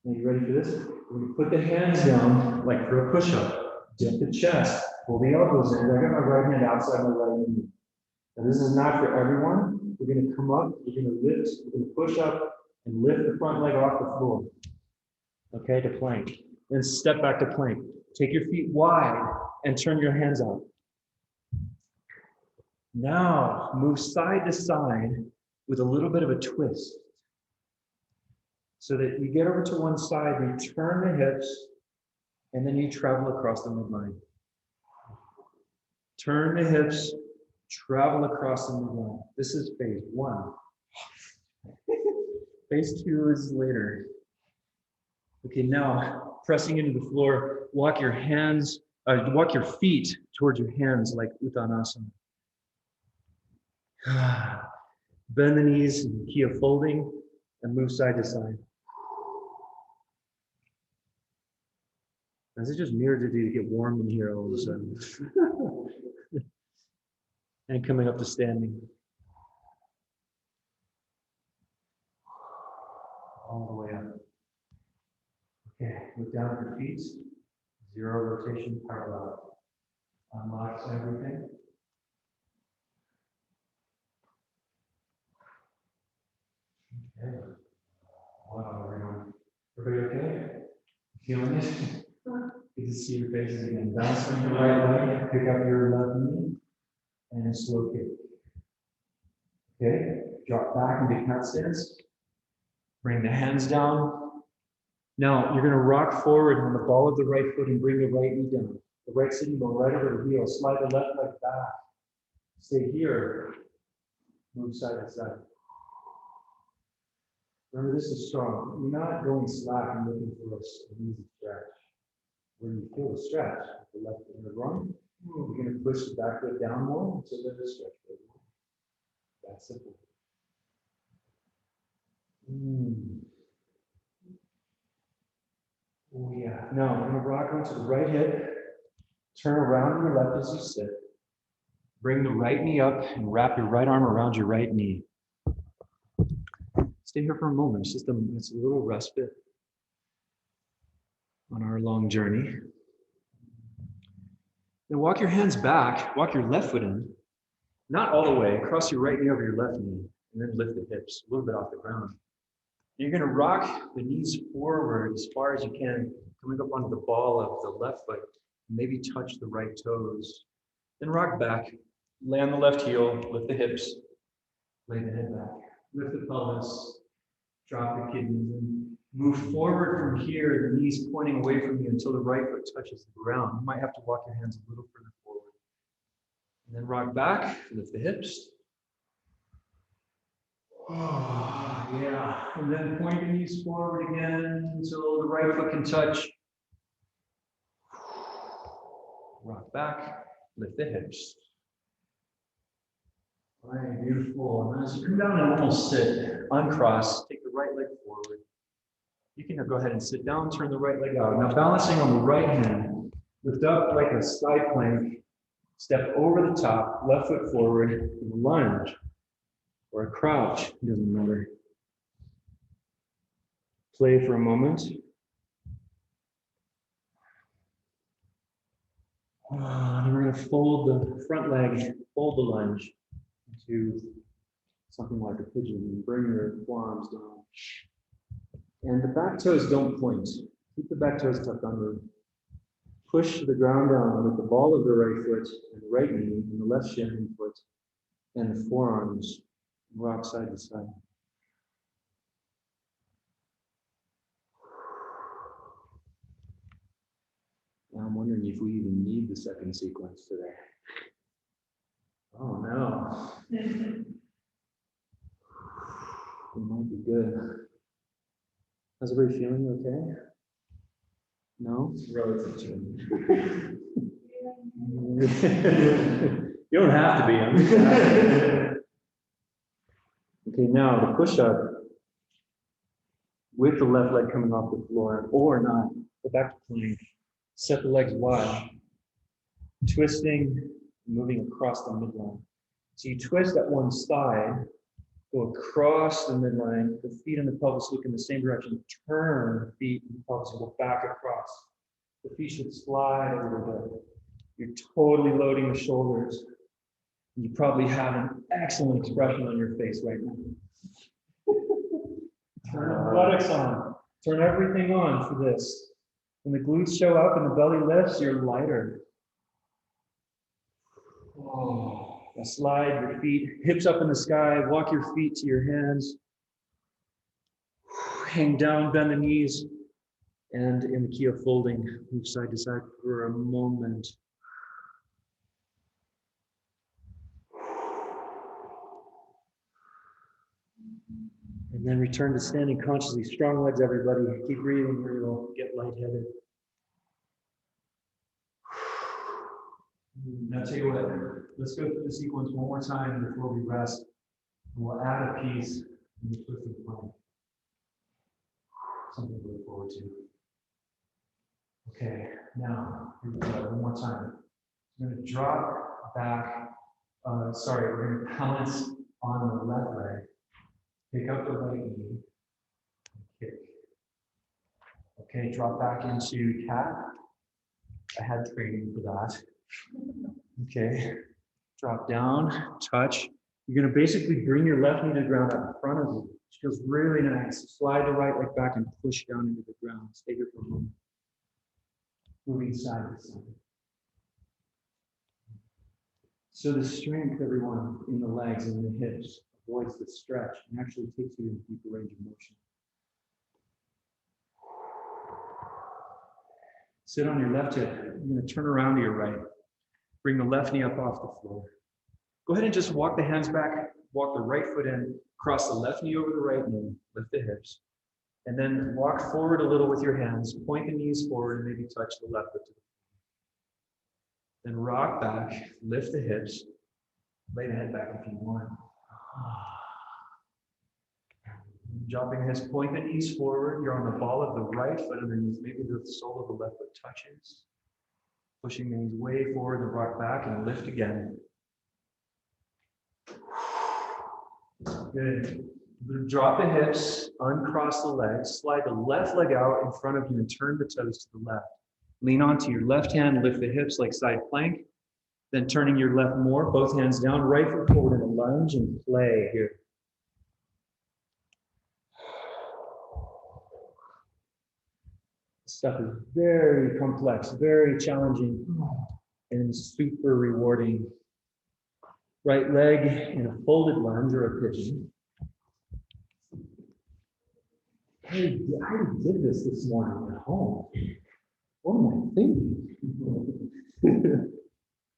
Are you ready for this? We're going to put the hands down like for a push-up. Dip the chest. Pull the elbows in. I got my right hand outside my right knee. Now this is not for everyone. We're going to come up. We're going to lift. We're going to push up and lift the front leg off the floor. Okay, to plank. Then step back to plank. Take your feet wide and turn your hands out. Now move side to side with a little bit of a twist. So that you get over to one side, you turn the hips, and then you travel across the midline. Turn the hips, travel across the midline. This is phase one. Phase two is later. Okay, now pressing into the floor, walk your feet towards your hands like Uttanasana. Bend the knees, key of folding, and move side to side. Is it just mirror duty to get warm in here all of a sudden? And coming up to standing. All the way up. Okay, look down at your feet. Zero rotation, parallel. Unlocks everything. Okay. Wow, everyone. Everybody okay? Feeling it? Good to see your faces again. Bounce from your right leg, pick up your left knee, and slow kick. Okay, drop back into cat stance. Bring the hands down. Now, you're going to rock forward on the ball of the right foot and bring the right knee down. The right sitting bone right over the heel. Slide the left leg back. Stay here. Move side to side. Remember, this is strong. You're not going slack and looking for an easy stretch. When you feel the stretch, the left and the right, you're going to push the back foot down more until there's a stretch. That's simple. Oh yeah. Now I'm going to rock onto the right hip. Turn around to your left as you sit. Bring the right knee up and wrap your right arm around your right knee. Stay here for a moment. It's a little respite on our long journey. Then walk your hands back, walk your left foot in, not all the way, cross your right knee over your left knee, and then lift the hips a little bit off the ground. You're going to rock the knees forward as far as you can, coming up onto the ball of the left foot, maybe touch the right toes. Then rock back, lay on the left heel, lift the hips, lay the head back, lift the pelvis, drop the kidneys in. Move forward from here, the knees pointing away from you until the right foot touches the ground. You might have to walk your hands a little further forward. And then rock back, lift the hips. Oh, yeah. And then point the knees forward again until the right foot can touch. Rock back, lift the hips. All right, beautiful. And as you come down and almost sit, uncross, take the right leg forward. You can go ahead and sit down, turn the right leg out. Now balancing on the right hand, lift up like a side plank, step over the top, left foot forward, lunge, or a crouch, doesn't matter. Play for a moment. And we're going to fold the front leg, fold the lunge into something like a pigeon, and bring your forearms down. And the back toes don't point. Keep the back toes tucked under. Push the ground down with the ball of the right foot and the right knee and the left shin foot and the forearms. Rock side to side. Now I'm wondering if we even need the second sequence today. Oh no. It might be good. How's everybody feeling okay? No? Relative to You don't have to be. I'm just asking. Okay, now the push-up with the left leg coming off the floor, or not. Go back to plank. Set the legs wide. Twisting, moving across the midline. So you twist at one side, go across the midline, the feet and the pelvis look in the same direction. Turn the feet and the pelvis and go back across. The feet should slide a little bit. You're totally loading the shoulders. You probably have an excellent expression on your face right now. Turn the buttocks on. Turn everything on for this. When the glutes show up and the belly lifts, you're lighter. Oh, slide your feet, hips up in the sky, walk your feet to your hands. Hang down, bend the knees, and in the key of folding, move side to side for a moment. And then return to standing consciously. Strong legs, everybody. Keep breathing or you'll get lightheaded. Now tell you what, let's go through the sequence one more time before we rest. And we'll add a piece in the twisting plank. Something to look forward to. Okay, now here we go, one more time. I'm going to drop back, we're going to balance on the left leg. Pick up the right knee, kick. Okay, drop back into cat. I had training for that. Okay, drop down, touch. You're gonna basically bring your left knee to the ground out in front of you, which feels really nice. Slide the right leg back and push down into the ground. Stay here for a moment. Moving side to side. So the strength, everyone, in the legs and the hips avoids the stretch and actually takes you into deeper range of motion. Sit on your left hip. You're going to turn around to your right. Bring the left knee up off the floor. Go ahead and just walk the hands back, walk the right foot in, cross the left knee over the right knee, lift the hips, and then walk forward a little with your hands, point the knees forward and maybe touch the left foot to the floor. Then rock back, lift the hips, lay the head back if you want. Dropping the hips, point the knees forward. You're on the ball of the right foot underneath. Maybe the sole of the left foot touches. Pushing the knees way forward and rock back and lift again. Good. Drop the hips, uncross the legs, slide the left leg out in front of you and turn the toes to the left. Lean onto your left hand, lift the hips like side plank. Then turning your left more, both hands down, right foot forward in a lunge and play here. This stuff is very complex, very challenging, and super rewarding. Right leg in a folded lunge or a pigeon. I did this morning at home. What am I thinking?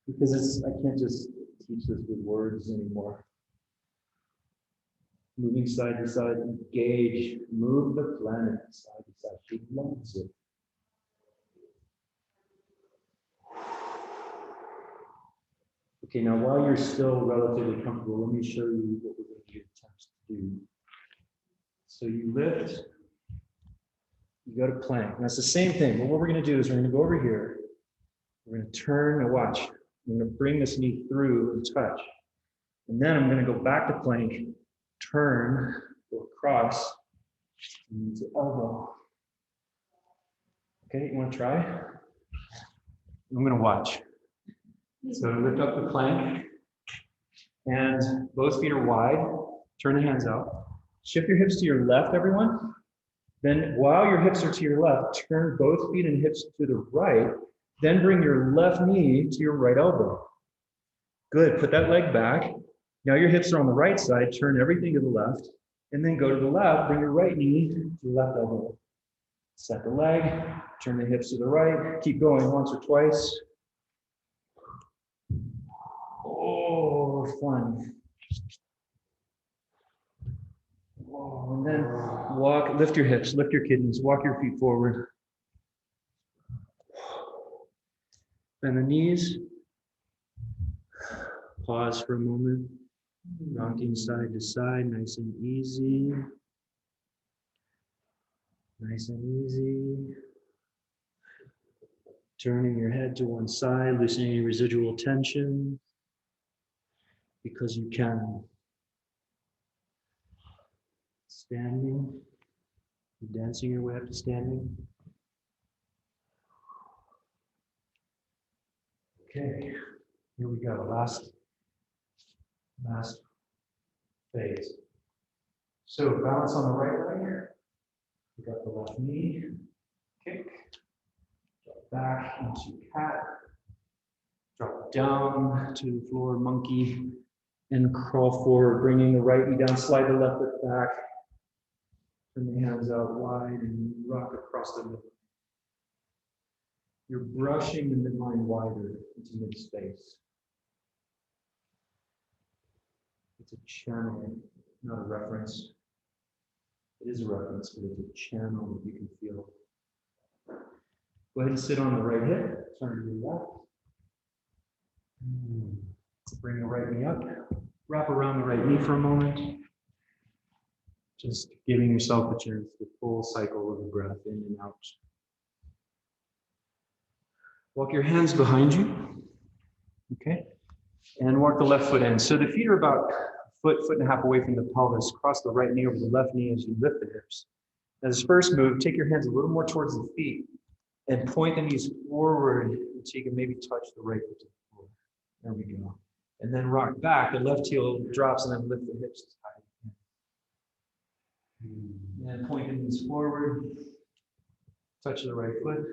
Because I can't just teach this with words anymore. Moving side to side, engage, move the planet side to side. She loves it. Okay, now while you're still relatively comfortable, let me show you what we're going to attempt to do. So you lift, you go to plank. Now it's the same thing, but what we're going to do is we're going to go over here. We're going to turn and watch. I'm going to bring this knee through and touch. And then I'm going to go back to plank, turn, go across, and to elbow. Okay, you want to try? I'm going to watch. So lift up the plank, and both feet are wide. Turn the hands out. Shift your hips to your left, everyone. Then while your hips are to your left, turn both feet and hips to the right. Then bring your left knee to your right elbow. Good, put that leg back. Now your hips are on the right side, turn everything to the left, and then go to the left, bring your right knee to the left elbow. Set the leg, turn the hips to the right, keep going once or twice. Oh, fun. Whoa, and then walk, lift your hips, lift your kidneys, walk your feet forward. Bend the knees. Pause for a moment. Rocking side to side, nice and easy. Nice and easy. Turning your head to one side, loosening any residual tension. Because you can. Standing. Dancing your way up to standing. Okay, here we go. Last phase. So balance on the right leg. We got the left knee. Kick. Drop back into cat. Drop down to the floor, monkey. And crawl forward, bringing the right knee down, slide the left foot back. Turn the hands out wide and rock across the middle. You're brushing the midline wider into mid-space. It's a channel, not a reference. It is a reference, but it's a channel that you can feel. Go ahead and sit on the right hip, turn to your left. Bring the right knee up. Wrap around the right knee for a moment. Just giving yourself a chance to full cycle of the breath in and out. Walk your hands behind you. Okay? And walk the left foot in. So the feet are about foot and a half away from the pelvis. Cross the right knee over the left knee as you lift the hips. As first move, take your hands a little more towards the feet and point the knees forward so you can maybe touch the right foot to the floor. There we go. And then rock back. The left heel drops and then lift the hips as high as you can. And point the knees forward. Touch the right foot.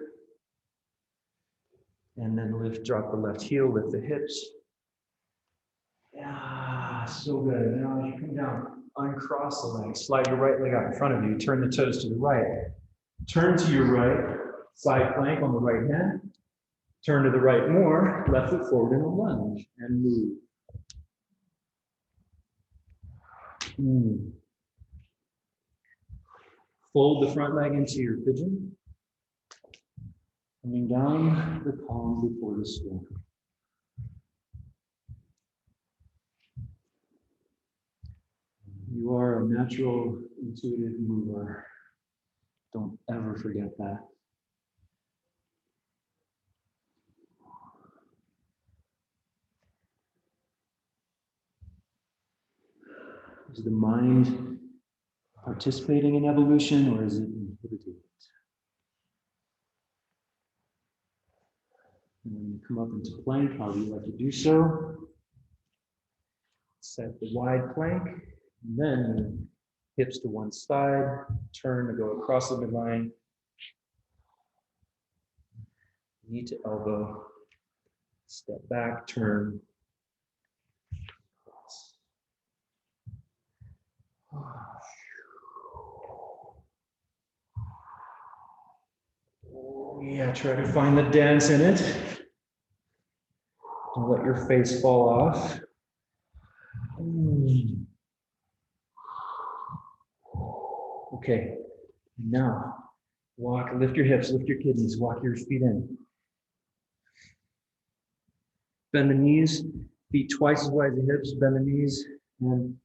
And then lift, drop the left heel, lift the hips. Yeah, so good. Now as you come down, uncross the legs. Slide your right leg out in front of you. Turn the toes to the right. Turn to your right. Side plank on the right hand. Turn to the right more. Left foot forward in a lunge. And move. Fold the front leg into your pigeon. Coming down the palm before the storm. You are a natural, intuitive mover. Don't ever forget that. Is the mind participating in evolution, or is it inhibiting it? And when you come up into plank, how do you like to do so? Set the wide plank, and then hips to one side, turn to go across the midline, knee to elbow, step back, turn, cross. Yeah, try to find the dance in it. Don't let your face fall off. Okay, now walk, lift your hips, lift your kidneys, walk your feet in. Bend the knees, feet twice as wide as the hips, bend the knees, and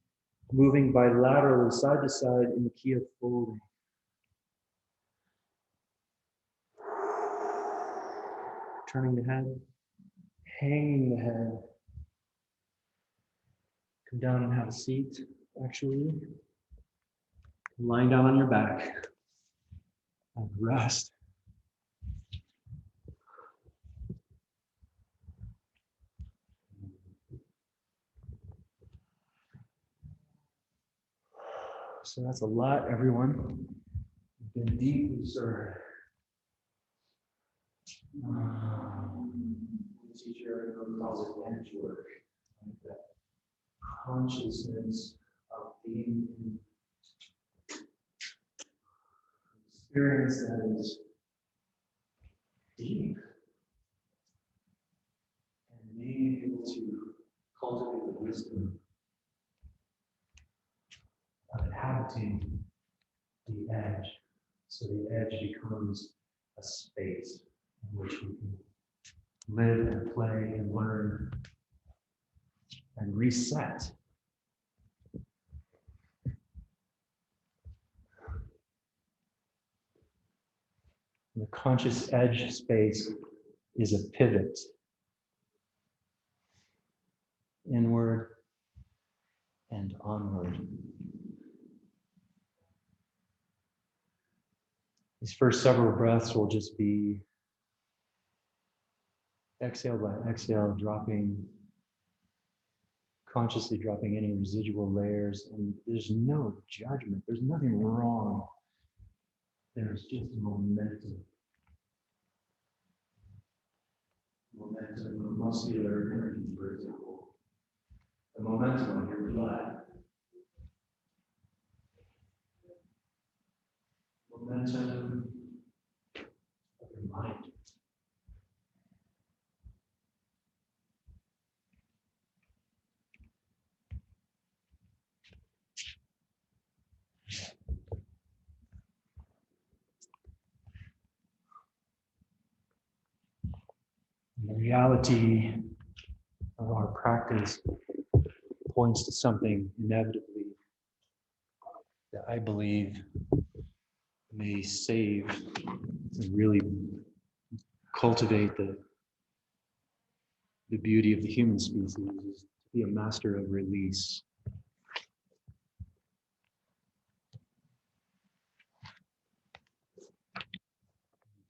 moving bilaterally side to side in the key of folding. Turning the head, hanging the head. Come down and have a seat, actually. Lying down on your back. And rest. So that's a lot, everyone. You've been deeply stirred. Teacher calls it energy work. Like that consciousness of being in experience that is deep and being able to cultivate the wisdom of inhabiting the edge. So the edge becomes a space in which we can live and play and learn and reset. The conscious edge space is a pivot inward and onward. These first several breaths will just be exhale by exhale, consciously dropping any residual layers. And there's no judgment. There's nothing wrong. There's just momentum. Momentum of muscular energy, for example. The momentum of your blood. Momentum of your mind. The reality of our practice points to something inevitably that I believe may save and really cultivate the beauty of the human species, is to be a master of release.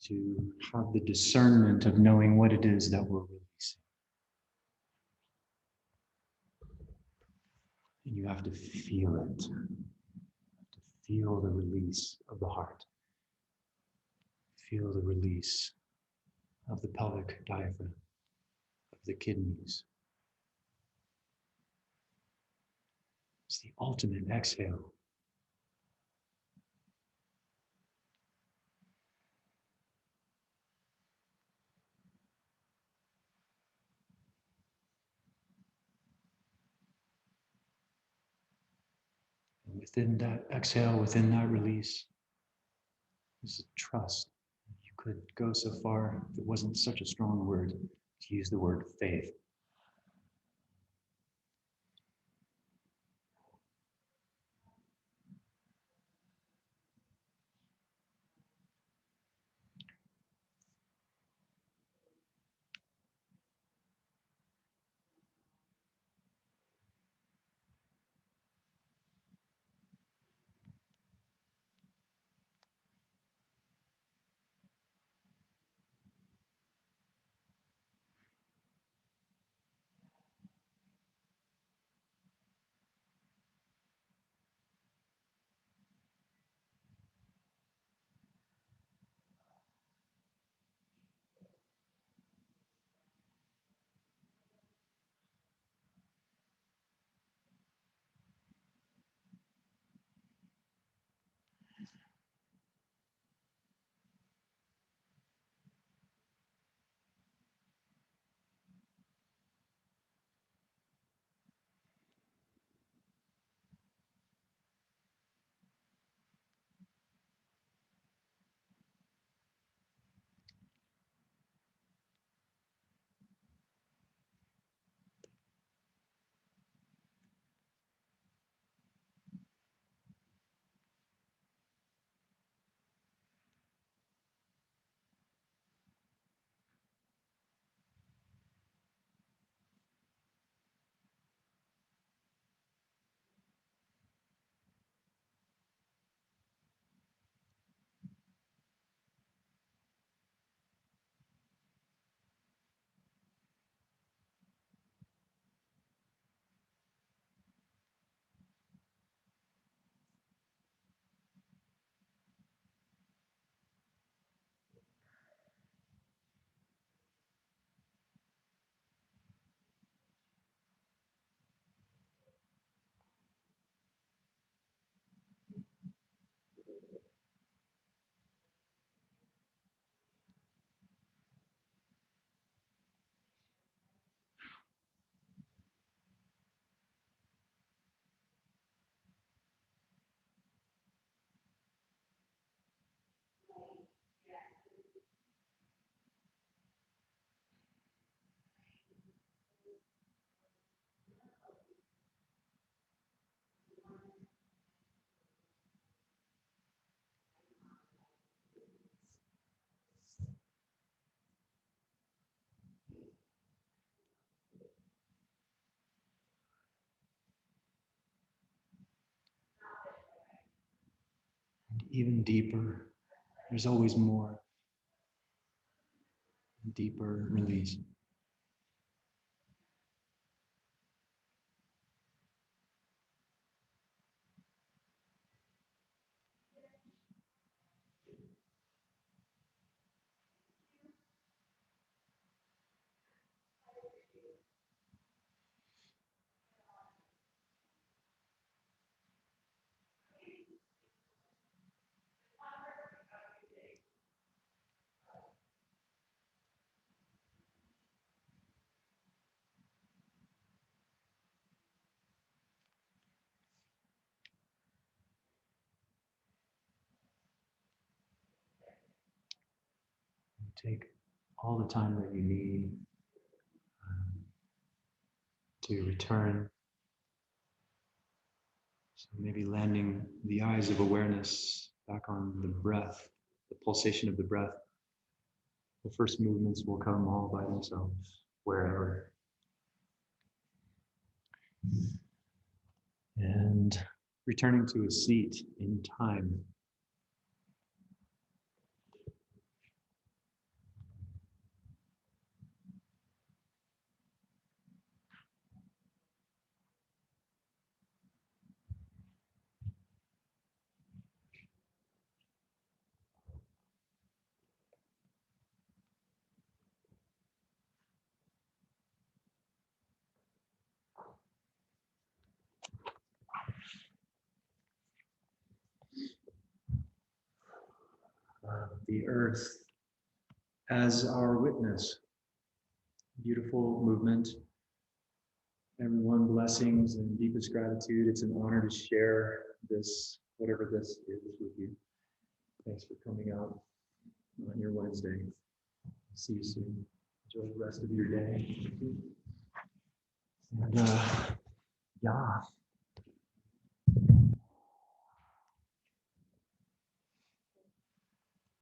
To have the discernment of knowing what it is that we're releasing. And you have to feel it. You have to feel the release of the heart. Feel the release of the pelvic diaphragm, of the kidneys. It's the ultimate exhale. And within that exhale, within that release, is trust. You could go so far, if it wasn't such a strong word, to use the word faith. even deeper. There's always more. Deeper release. Take all the time that you need to return. So maybe landing the eyes of awareness back on the breath, the pulsation of the breath. The first movements will come all by themselves, wherever. And returning to a seat in time. The earth as our witness. Beautiful movement. Everyone, blessings and deepest gratitude. It's an honor to share this, whatever this is, with you. Thanks for coming out on your Wednesday. See you soon. Enjoy the rest of your day. And yeah.